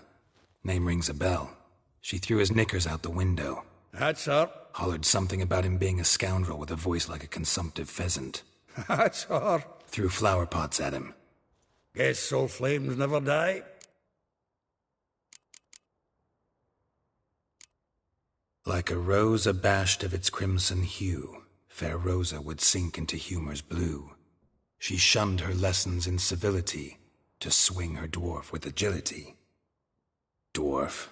Name rings a bell. She threw his knickers out the window. That's her. Hollered something about him being a scoundrel with a voice like a consumptive pheasant. That's her. Threw flower pots at him. Guess soul flames never die. Like a rose abashed of its crimson hue, fair Rosa would sink into humor's blue. She shunned her lessons in civility, to swing her dwarf with agility. Dwarf.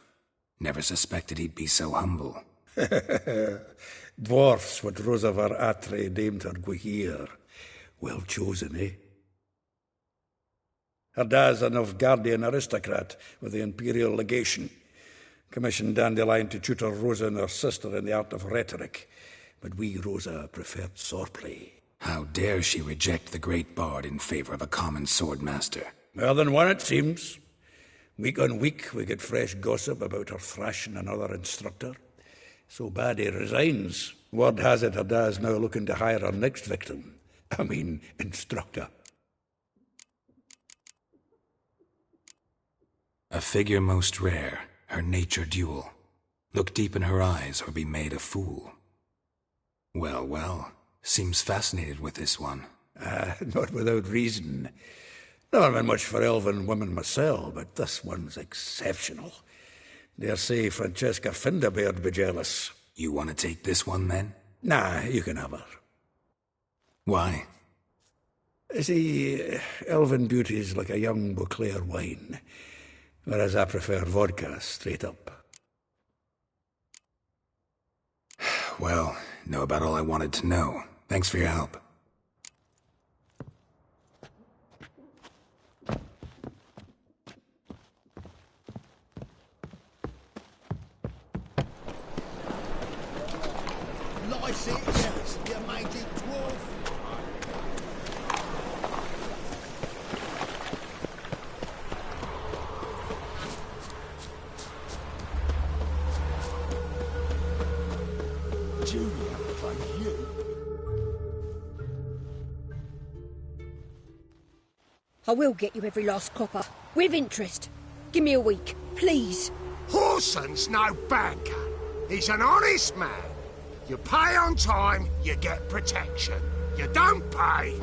Never suspected he'd be so humble. Dwarfs what Rosavar Atre named her Guihir. Well chosen, eh? Her dad's a Novgardian aristocrat with the Imperial Legation. Commissioned Dandelion to tutor Rosa and her sister in the art of rhetoric, but we, Rosa, preferred swordplay. How dare she reject the great bard in favor of a common swordmaster? More than one, it seems. Week on week, we get fresh gossip about her thrashing another instructor. So bad he resigns. Word has it her dad's now looking to hire her next victim. Instructor. A figure most rare. Her nature dual. Look deep in her eyes or be made a fool. Well, well, seems fascinated with this one. Not without reason. Never been much for elven women myself, but this one's exceptional. Dare say Francesca Finderbeard be jealous. You want to take this one, then? Nah, you can have her. Why? See, elven beauty's like a young Beauclair wine. Whereas I prefer vodka, straight up. Well, know about all I wanted to know. Thanks for your help. License, you magic dwarf. I will get you every last copper. With interest. Give me a week, please. Horson's no banker. He's an honest man. You pay on time, you get protection. You don't pay.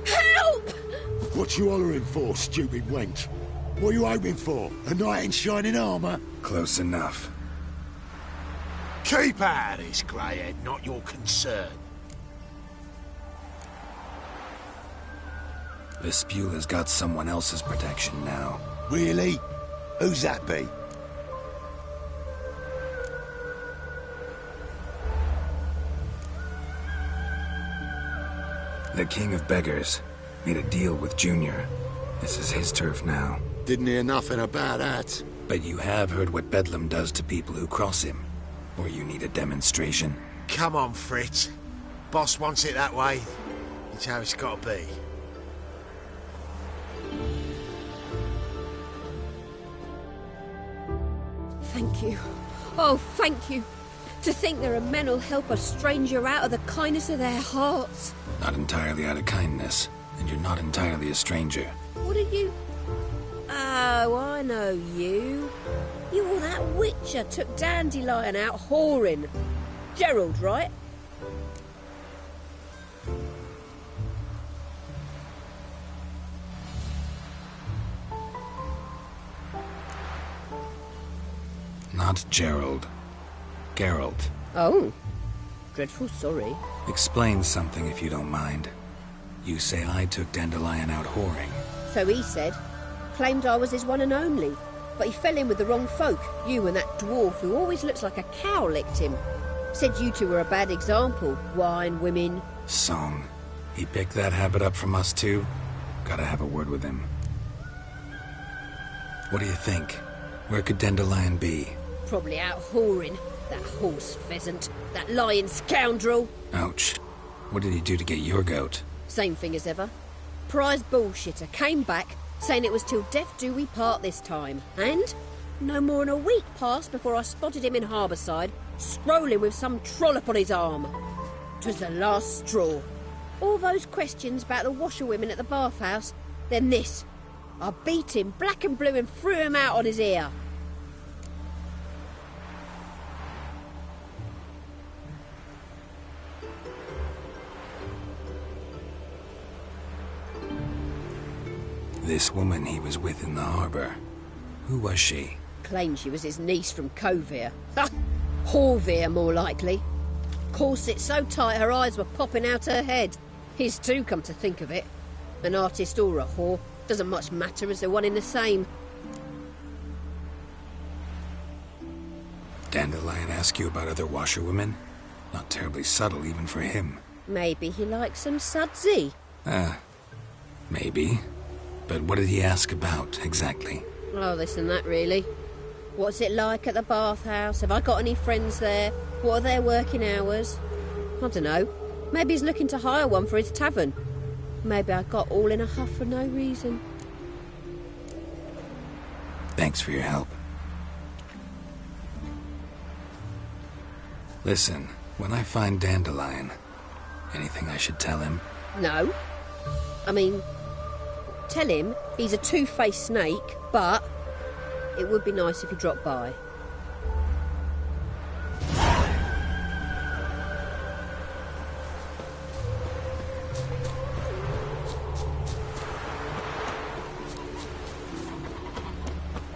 Help! What you hollering for, stupid wench? What are you hoping for? A knight in shining armour? Close enough. Keep out of this, greyhead, not your concern. Vespula's got someone else's protection now. Really? Who's that be? The King of Beggars. Made a deal with Junior. This is his turf now. Didn't hear nothing about that. But you have heard what Bedlam does to people who cross him. Or you need a demonstration? Come on, Fritz. Boss wants it that way. It's how it's got to be. Thank you. Oh, thank you. To think there are men who'll help a stranger out of the kindness of their hearts. Not entirely out of kindness, and you're not entirely a stranger. What are you... Oh, I know you. You were that witcher took Dandelion out whoring. Gerald, right? Not Gerald. Geralt. Oh. Dreadful sorry. Explain something if you don't mind. You say I took Dandelion out whoring. So he said. Claimed I was his one and only. But he fell in with the wrong folk. You and that dwarf who always looks like a cow licked him. Said you two were a bad example. Wine, women. Song. He picked that habit up from us too? Gotta have a word with him. What do you think? Where could Dandelion be? Probably out whoring. That horse pheasant. That lying scoundrel. Ouch. What did he do to get your goat? Same thing as ever. Prize bullshitter came back, saying it was till death do we part this time. And no more than a week passed before I spotted him in Harbourside, strolling with some trollop on his arm. 'Twas the last straw. All those questions about the washerwomen at the bathhouse, then this. I beat him black and blue and threw him out on his ear. This woman he was with in the harbour. Who was she? Claimed she was his niece from Kovir. Ha! Horvir, more likely. Corset so tight her eyes were popping out her head. His too, come to think of it. An artist or a whore. Doesn't much matter as they're one in the same. Dandelion ask you about other washerwomen? Not terribly subtle even for him. Maybe he likes some sudsy. Maybe. But what did he ask about, exactly? Oh, this and that, really. What's it like at the bathhouse? Have I got any friends there? What are their working hours? I don't know. Maybe he's looking to hire one for his tavern. Maybe I got all in a huff for no reason. Thanks for your help. Listen, when I find Dandelion, anything I should tell him? No. I mean, tell him he's a two-faced snake, but it would be nice if he dropped by.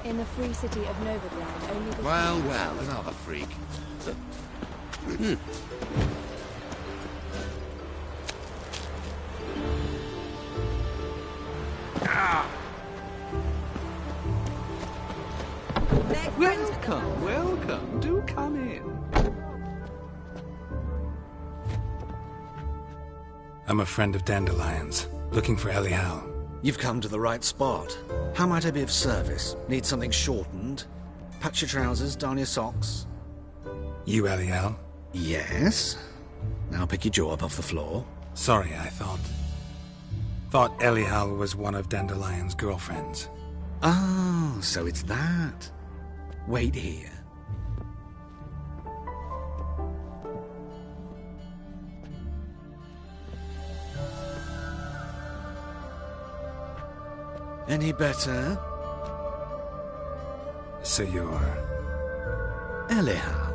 In the free city of Novigrad, only the... Well, another freak. Welcome. Do come in. I'm a friend of Dandelion's, looking for Elihal. You've come to the right spot. How might I be of service? Need something shortened? Patch your trousers, darn your socks. You Elihal? Yes. Now pick your jaw up off the floor. Sorry, I thought Elihal was one of Dandelion's girlfriends. Oh, so it's that. Wait here. Any better? So you're... Elihal.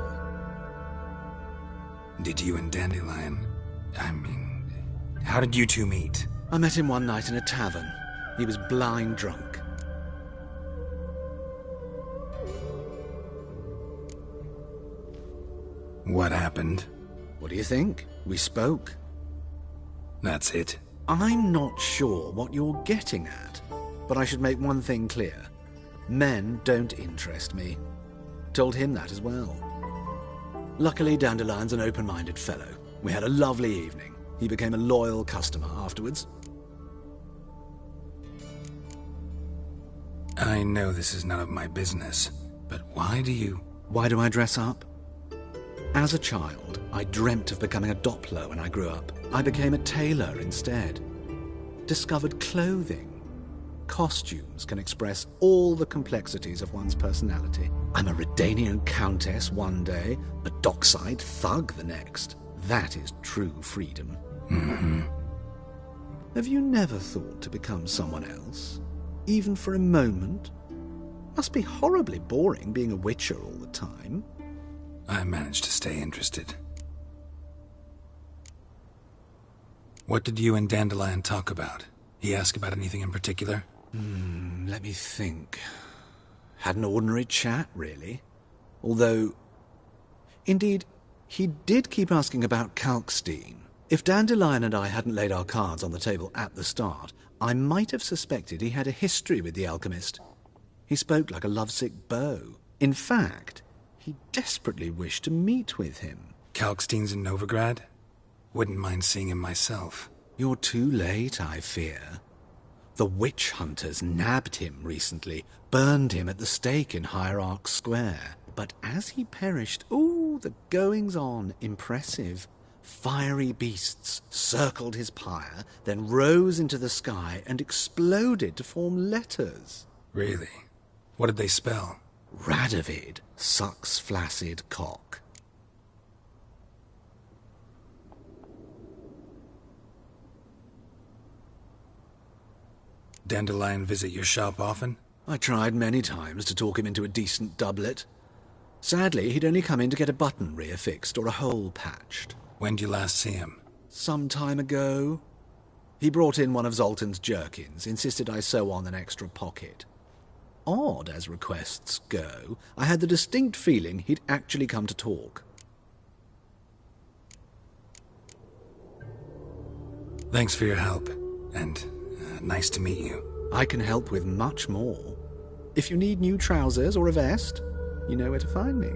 Did you and Dandelion... how did you two meet? I met him one night in a tavern. He was blind drunk. What happened? What do you think? We spoke. That's it? I'm not sure what you're getting at, but I should make one thing clear. Men don't interest me. Told him that as well. Luckily, Dandelion's an open-minded fellow. We had a lovely evening. He became a loyal customer afterwards. I know this is none of my business, but why do you... Why do I dress up? As a child, I dreamt of becoming a Doppler when I grew up. I became a tailor instead. Discovered clothing. costumes can express all the complexities of one's personality. I'm a Redanian countess one day, a dockside thug the next. That is true freedom. Mm-hmm. Have you never thought to become someone else? Even for a moment? Must be horribly boring being a witcher all the time. I managed to stay interested. What did you and Dandelion talk about? He ask about anything in particular? Let me think. Had an ordinary chat, really. Although, indeed, he did keep asking about Kalkstein. If Dandelion and I hadn't laid our cards on the table at the start, I might have suspected he had a history with the alchemist. He spoke like a lovesick beau. In fact, he desperately wished to meet with him. Kalkstein's in Novigrad? Wouldn't mind seeing him myself. You're too late, I fear. The witch hunters nabbed him recently, burned him at the stake in Hierarch Square. But as he perished, the goings-on, impressive. Fiery beasts circled his pyre, then rose into the sky and exploded to form letters. Really? What did they spell? Radovid sucks flaccid cock. Dandelion visit your shop often? I tried many times to talk him into a decent doublet. Sadly, he'd only come in to get a button reaffixed or a hole patched. When did you last see him? Some time ago. He brought in one of Zoltan's jerkins, insisted I sew on an extra pocket. Odd as requests go, I had the distinct feeling he'd actually come to talk. Thanks for your help, and nice to meet you. I can help with much more. If you need new trousers or a vest, you know where to find me.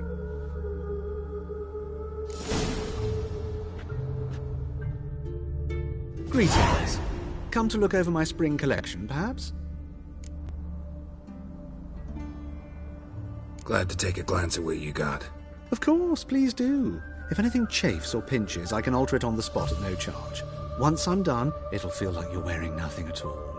Greetings. Come to look over my spring collection, perhaps? Glad to take a glance at what you got. Of course, please do. If anything chafes or pinches, I can alter it on the spot at no charge. Once I'm done, it'll feel like you're wearing nothing at all.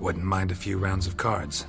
Wouldn't mind a few rounds of cards.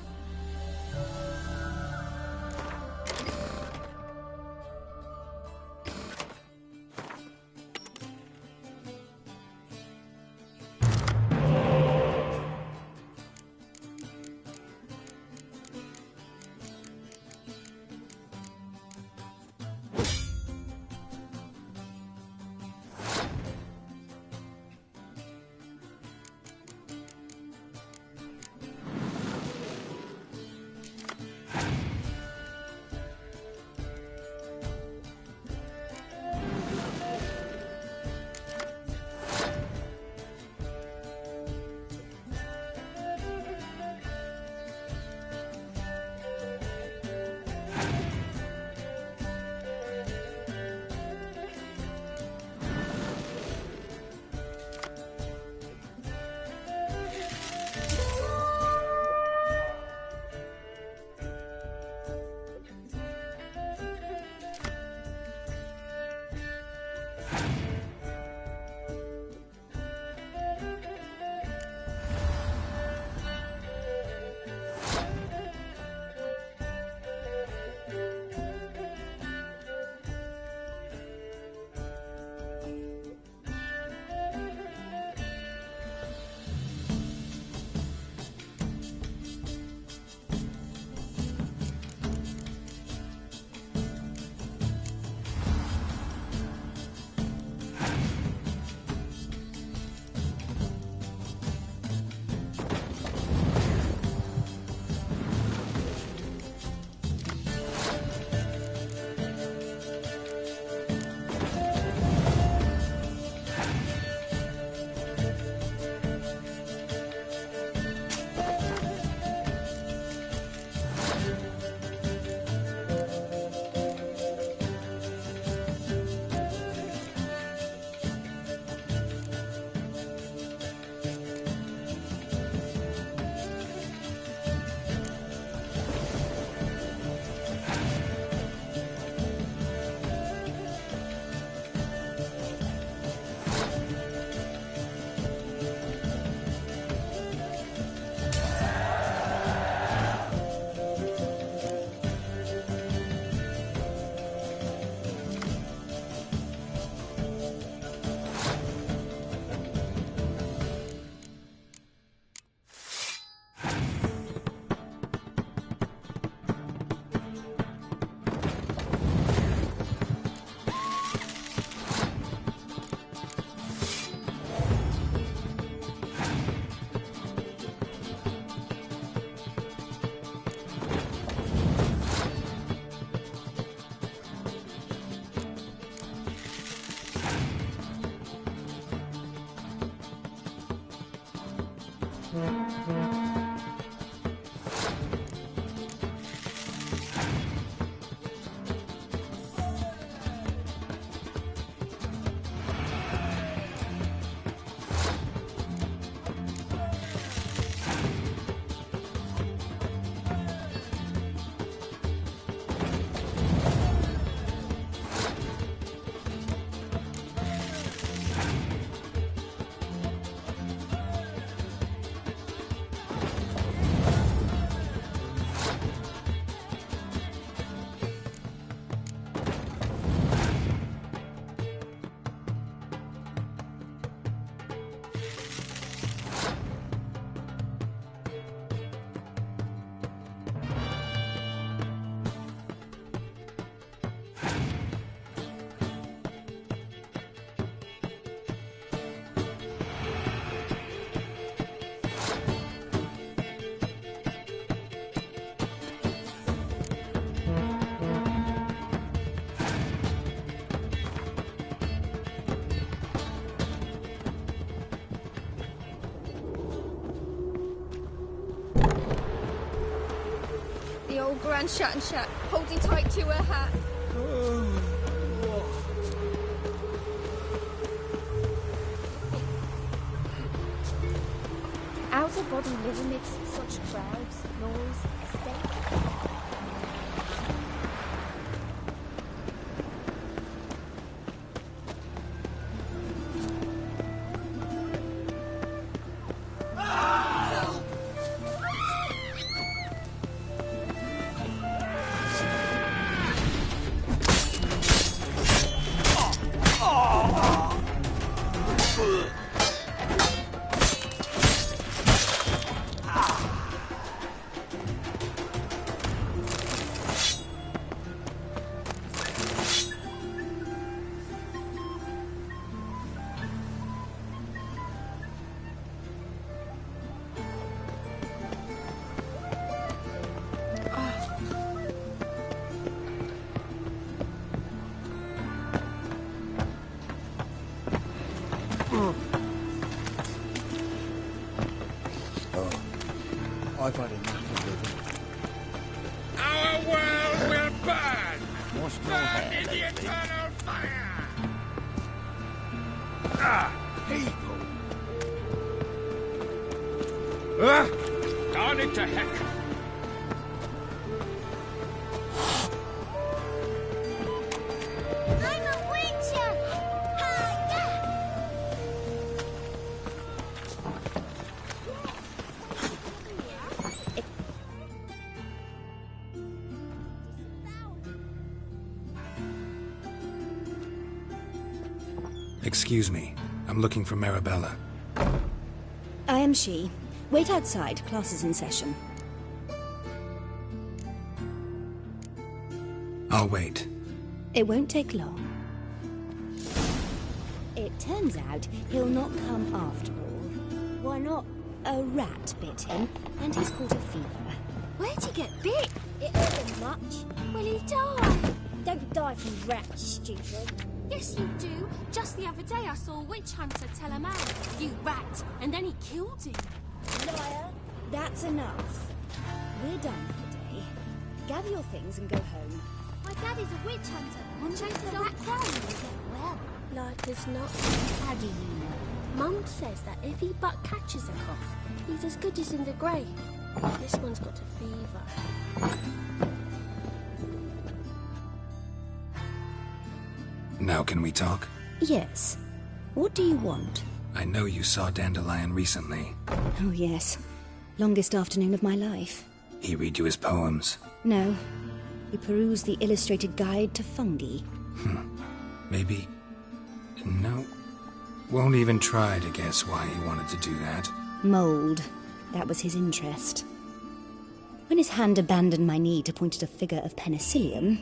The old Grand Shat, holding tight to her hat. Out of body live amidst such crowds, noise, estate. I've had enough of living. Our world will burn! What's Burn in the eternal fire! People! Darn it to heck! I'm a witcher! Excuse me. I'm looking for Marabella. I am she. Wait outside. Class is in session. I'll wait. It won't take long. It turns out he'll not come after all. Why not? A rat bit him, and he's caught a fever. Where'd he get bit? It isn't much. Will he die? Don't die from rats, stupid. Yes, you do. Just the other day I saw a witch hunter tell a man, "You rat," and then he killed him. Liar. That's enough. We're done for the day. Gather your things and go home. My daddy's a witch hunter and chases old crows. Well, Like as not. how do you know? Mum says that if he but catches a cough, he's as good as in the grey. This one's got a fever. Now can we talk? Yes. What do you want? I know you saw Dandelion recently. Oh, yes. Longest afternoon of my life. He read you his poems. No. We perused the illustrated guide to fungi. Maybe... No. Won't even try to guess why he wanted to do that. Mold. That was his interest. When his hand abandoned my knee to point at a figure of penicillium,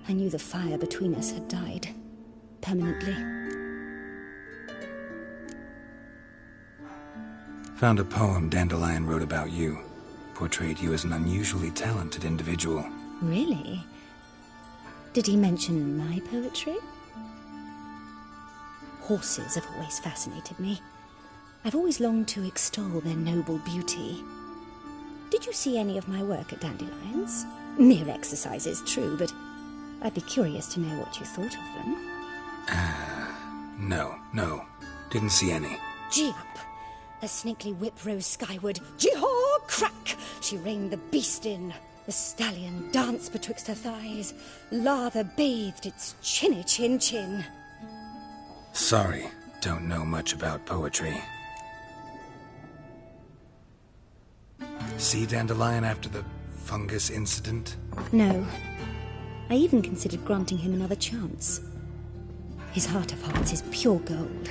I knew the fire between us had died. Permanently. Found a poem Dandelion wrote about you. Portrayed you as an unusually talented individual. Really? Did he mention my poetry? Horses have always fascinated me. I've always longed to extol their noble beauty. Did you see any of my work at Dandelions? Mere exercises, true, but I'd be curious to know what you thought of them. No. Didn't see any. Gee up! A snakely whip rose skyward. Jee-haw! Crack! She reined the beast in. The stallion danced betwixt her thighs. Lather bathed its chinny chin. Sorry, don't know much about poetry. See Dandelion after the fungus incident? No. I even considered granting him another chance. His heart of hearts is pure gold.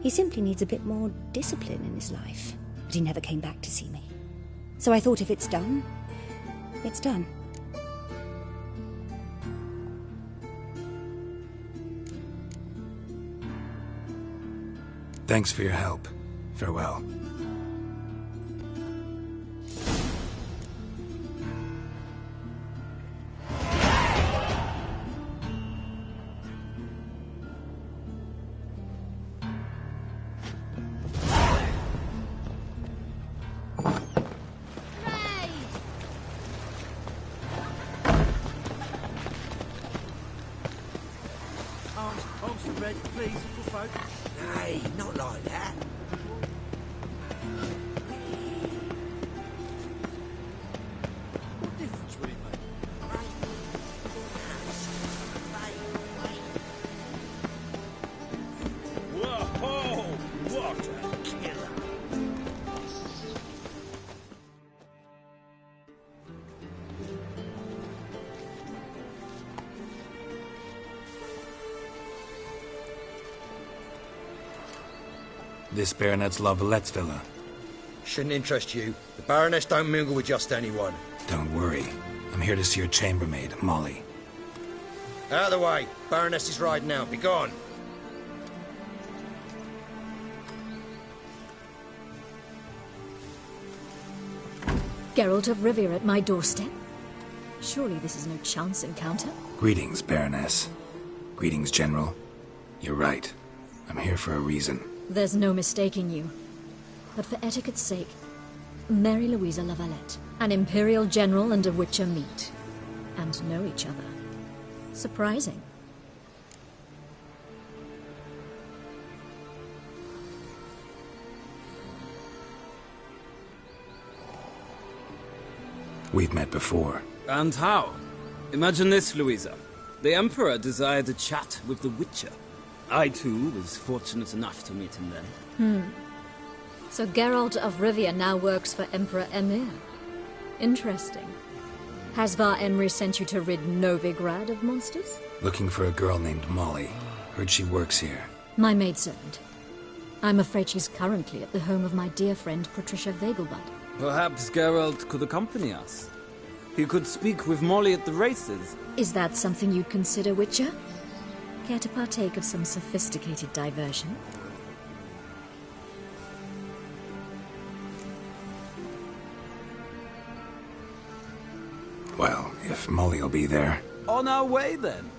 He simply needs a bit more discipline in his life. But he never came back to see me. So I thought if it's done, it's done. Thanks for your help. Farewell. Nay, not like that. What difference would it make? Whoa! What a killer! This Baronet's La Valette's villa. Shouldn't interest you. The Baroness don't mingle with just anyone. Don't worry. I'm here to see your chambermaid, Molly. Out of the way. Baroness is riding out. Be gone. Geralt of Rivia at my doorstep? Surely this is no chance encounter? Greetings, Baroness. Greetings, General. You're right. I'm here for a reason. There's no mistaking you. But for etiquette's sake, Mary Louisa La Valette, an Imperial General and a Witcher meet. And know each other. Surprising. We've met before. And how? Imagine this, Louisa. The Emperor desired a chat with the Witcher. I, too, was fortunate enough to meet him then. So Geralt of Rivia now works for Emperor Emhyr. Interesting. Has Var Emry sent you to rid Novigrad of monsters? Looking for a girl named Molly. Heard she works here. My maidservant. I'm afraid she's currently at the home of my dear friend Patricia Vegelbud. Perhaps Geralt could accompany us. He could speak with Molly at the races. Is that something you'd consider, Witcher? Care to partake of some sophisticated diversion? Well, if Molly'll be there. On our way, then.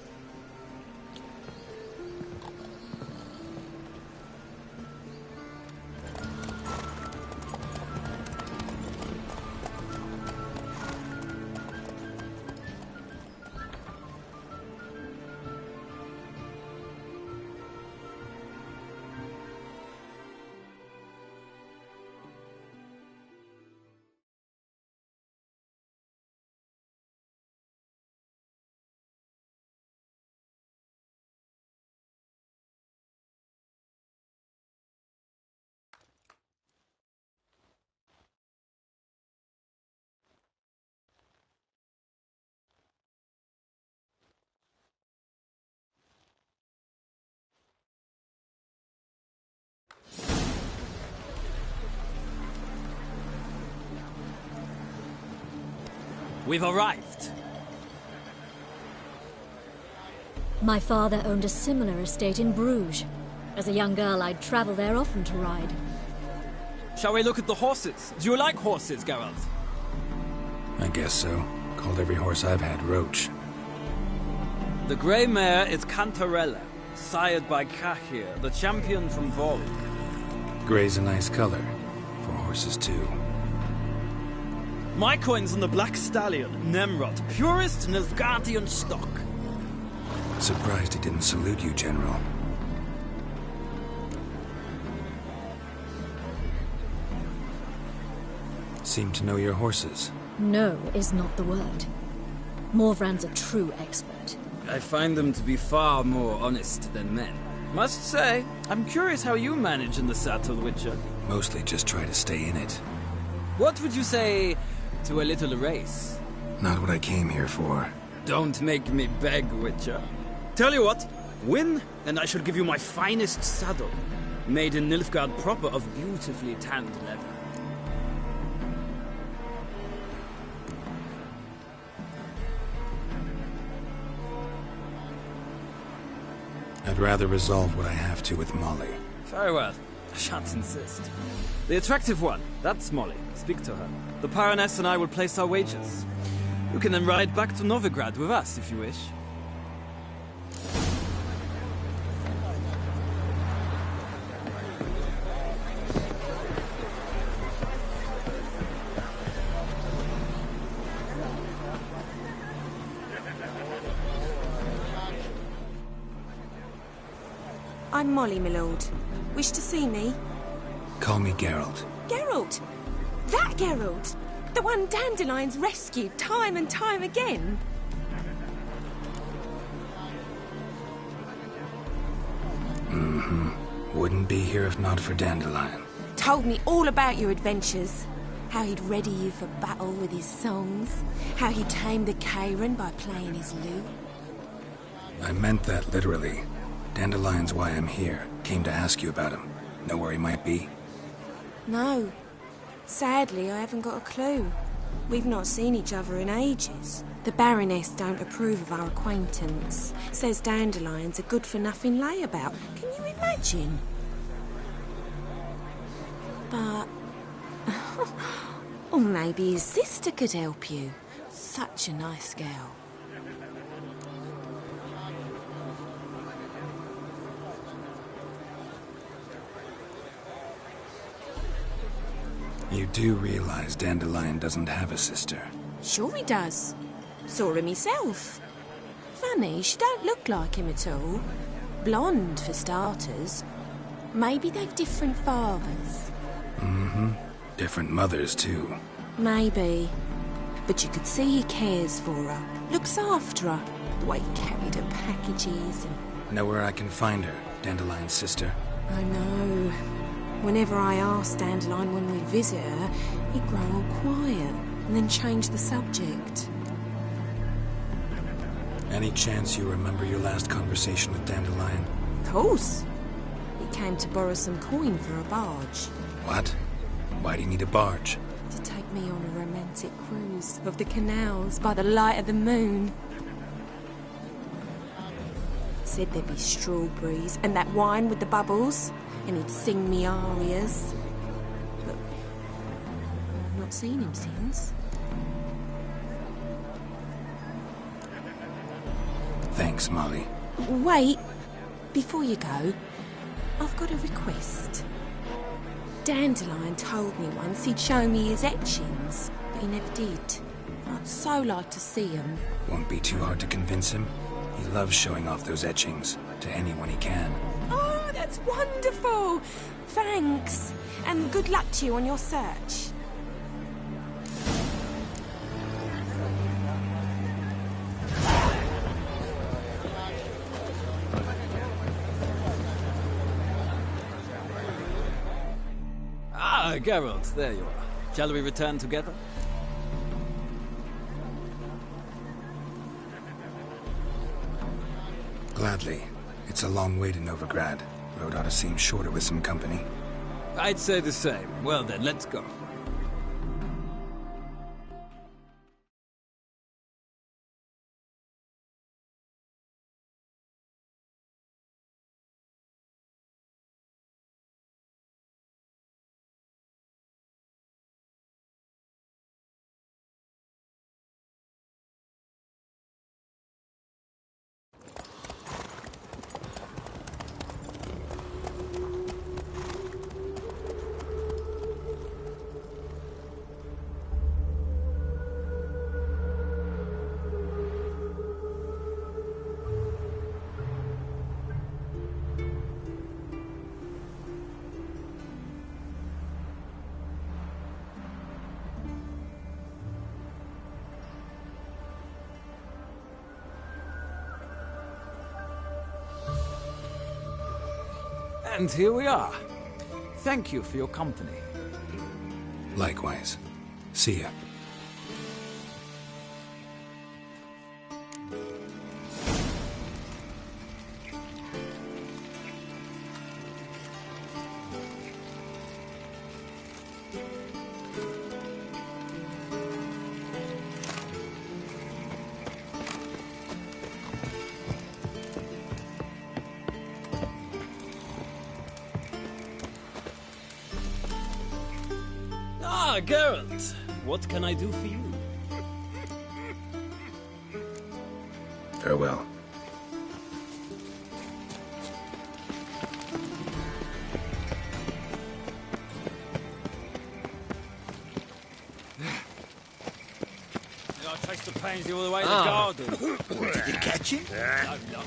We've arrived. My father owned a similar estate in Bruges. As a young girl, I'd travel there often to ride. Shall we look at the horses? Do you like horses, Geralt? I guess so. Called every horse I've had Roach. The grey mare is Cantarella, sired by Cahir, the champion from Vold. Gray's a nice color. For horses, too. My coin's on the Black Stallion, Nemrod, purest Nilfgaardian stock. Surprised he didn't salute you, General. Seem to know your horses. No is not the word. Morvran's a true expert. I find them to be far more honest than men. Must say, I'm curious how you manage in the saddle, Witcher. Mostly just try to stay in it. What would you say to a little race? Not what I came here for. Don't make me beg, Witcher. Tell you what, win, and I shall give you my finest saddle. Made in Nilfgaard proper of beautifully tanned leather. I'd rather resolve what I have to with Molly. Very well. I shan't insist. The attractive one, that's Molly. Speak to her. The Baroness and I will place our wagers. You can then ride back to Novigrad with us, if you wish. I'm Molly, my lord. Wish to see me? Call me Geralt. Geralt! That Geralt! The one Dandelion's rescued time and time again! Mm-hmm. Wouldn't be here if not for Dandelion. Told me all about your adventures. How he'd ready you for battle with his songs. How he tamed the Kairan by playing his lute. I meant that literally. Dandelion's why I'm here. Came to ask you about him. Know where he might be? No. Sadly, I haven't got a clue. We've not seen each other in ages. The Baroness don't approve of our acquaintance. Says Dandelion's a good-for-nothing layabout. Can you imagine? But... or maybe his sister could help you. Such a nice girl. You do realize Dandelion doesn't have a sister? Sure he does. Saw him myself. Funny, she don't look like him at all. Blonde, for starters. Maybe they've different fathers. Mm-hmm. Different mothers, too. Maybe. But you could see he cares for her. Looks after her. The way he carried her packages and... Know where I can find her, Dandelion's sister? I know. Whenever I asked Dandelion when we'd visit her, he'd grow all quiet and then change the subject. Any chance you remember your last conversation with Dandelion? Of course. He came to borrow some coin for a barge. What? Why do you need a barge? To take me on a romantic cruise of the canals by the light of the moon. Said there'd be strawberries and that wine with the bubbles, and he'd sing me arias. But I've not seen him since. Thanks, Molly. Wait, before you go, I've got a request. Dandelion told me once he'd show me his etchings, but he never did. I'd so like to see them. Won't be too hard to convince him. He loves showing off those etchings to anyone he can. Oh, that's wonderful! Thanks, and good luck to you on your search. Ah, Geralt, there you are. Shall we return together? Gladly. It's a long way to Novigrad. Road ought to seem shorter with some company. I'd say the same. Well then, let's go. And here we are. Thank you for your company. Likewise. See ya. Ah, Geralt. What can I do for you? Farewell. I traced the pansy all the way to the garden. Did you catch him? No, no.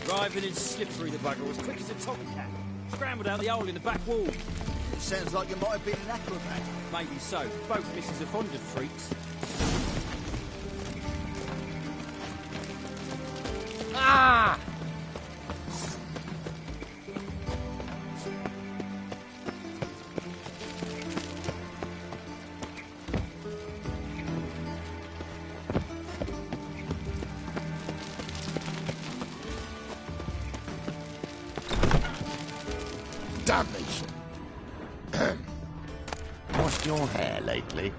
Driving in slippery, the bugger was quick as a tomcat. Scrambled out the hole in the back wall. It sounds like you might have been an acrobat. Maybe so. Both misses are fond of freaks. Ah! Dudley. Washed your hair lately?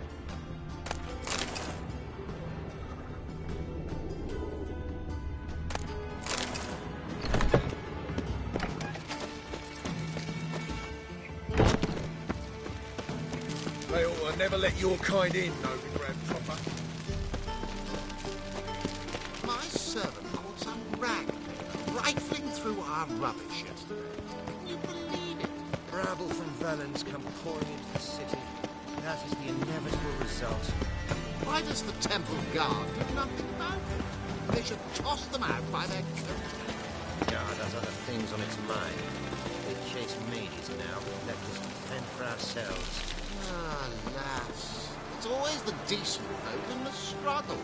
They ought to never let your kind in, Novigrad proper. My servant caught some rag rifling through our rubbish yesterday. Can you believe it? Rabble from Valens come pouring into the city. That is the inevitable result. Why does the Temple Guard do nothing about it? They should toss them out by their coat. Guard has other things on its mind. They chase maidens now, let us defend for ourselves. Alas, it's always the decent folk in the struggle.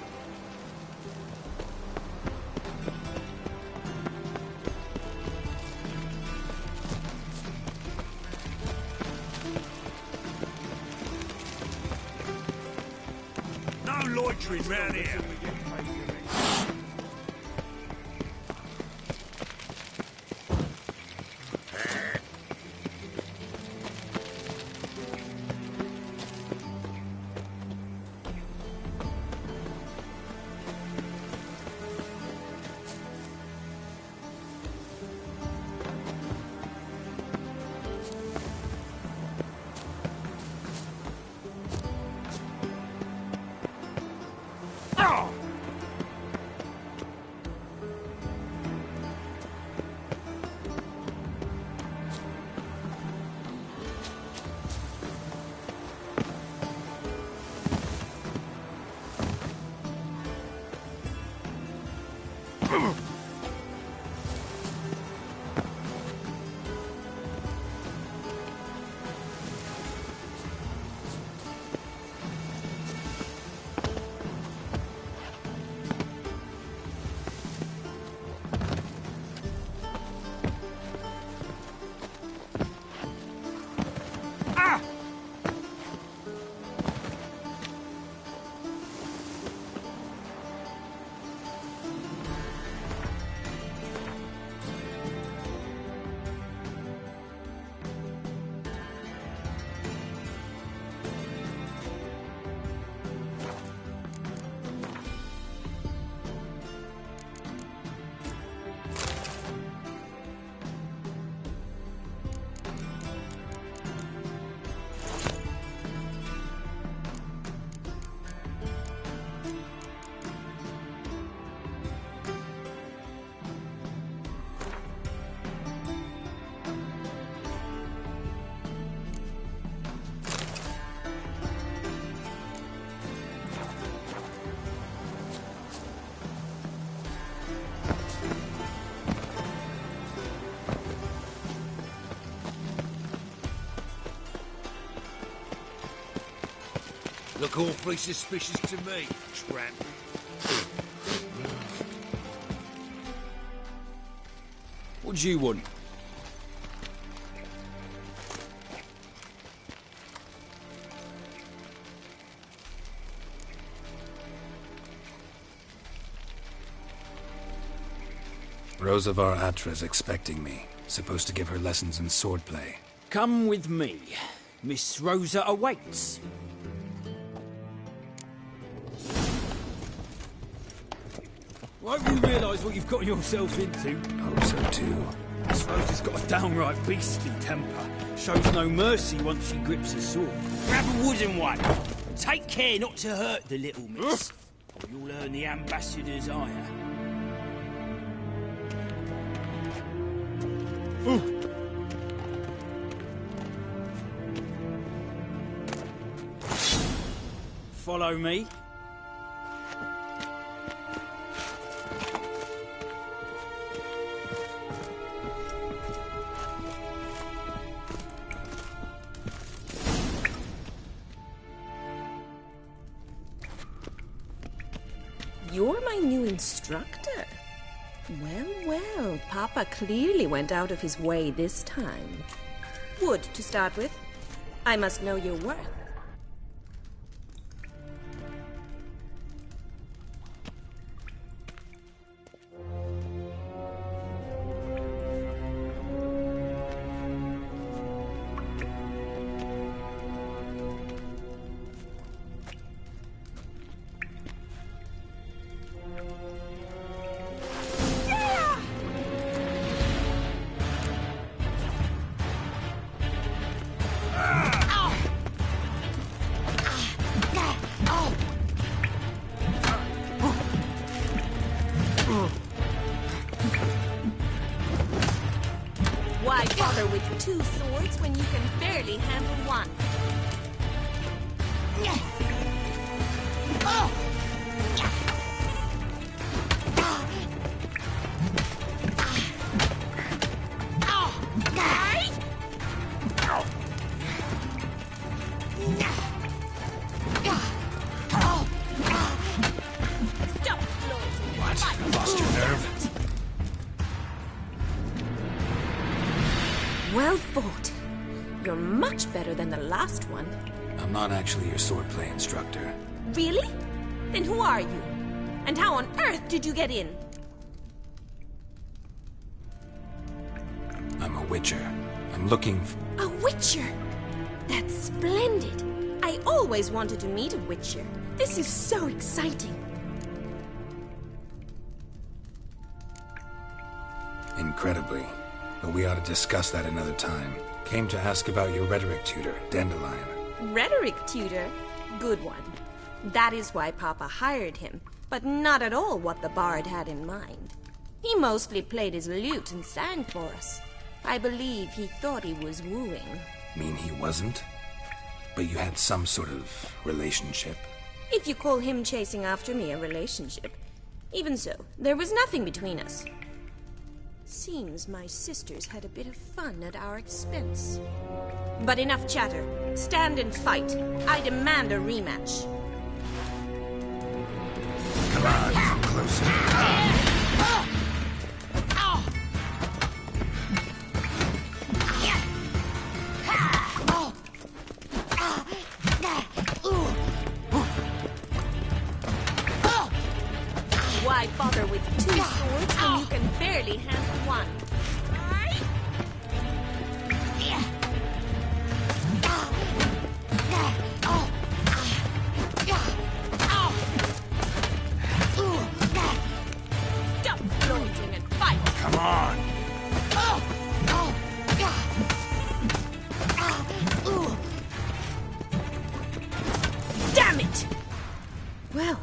No loitering round here. Look awfully suspicious to me, tramp. What do you want? Rosavar Atra's expecting me. Supposed to give her lessons in swordplay. Come with me. Miss Rosa awaits. Won't you realise what you've got yourself into? Hope so too. Miss Rosa's got a downright beastly temper. Shows no mercy once she grips a sword. Grab a wooden one. Take care not to hurt the little miss, or you'll earn the ambassador's ire. Follow me. You're my new instructor. Well, well, Papa clearly went out of his way this time. Wood, to start with. I must know your worth. Why bother with two swords when you can barely handle one? What? Lost your nerve? Well fought. You're much better than the last one. I'm not actually your swordplay instructor. Really? Then who are you? And how on earth did you get in? I'm a witcher. I'm looking for... A witcher? That's splendid. I always wanted to meet a witcher. This is so exciting. Incredibly. But we ought to discuss that another time. Came to ask about your rhetoric tutor, Dandelion. Rhetoric tutor? Good one. That is why Papa hired him, but not at all what the bard had in mind. He mostly played his lute and sang for us. I believe he thought he was wooing. Mean he wasn't? But you had some sort of relationship? If you call him chasing after me a relationship. Even so, there was nothing between us. Seems my sisters had a bit of fun at our expense. But enough chatter. Stand and fight. I demand a rematch. Come on, come closer. Why bother with two swords when you can barely handle one? Stop floating and fight! Come on! Damn it! Well,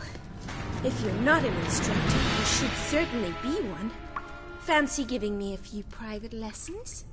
if you're not an instructor, you should certainly be one. Fancy giving me a few private lessons?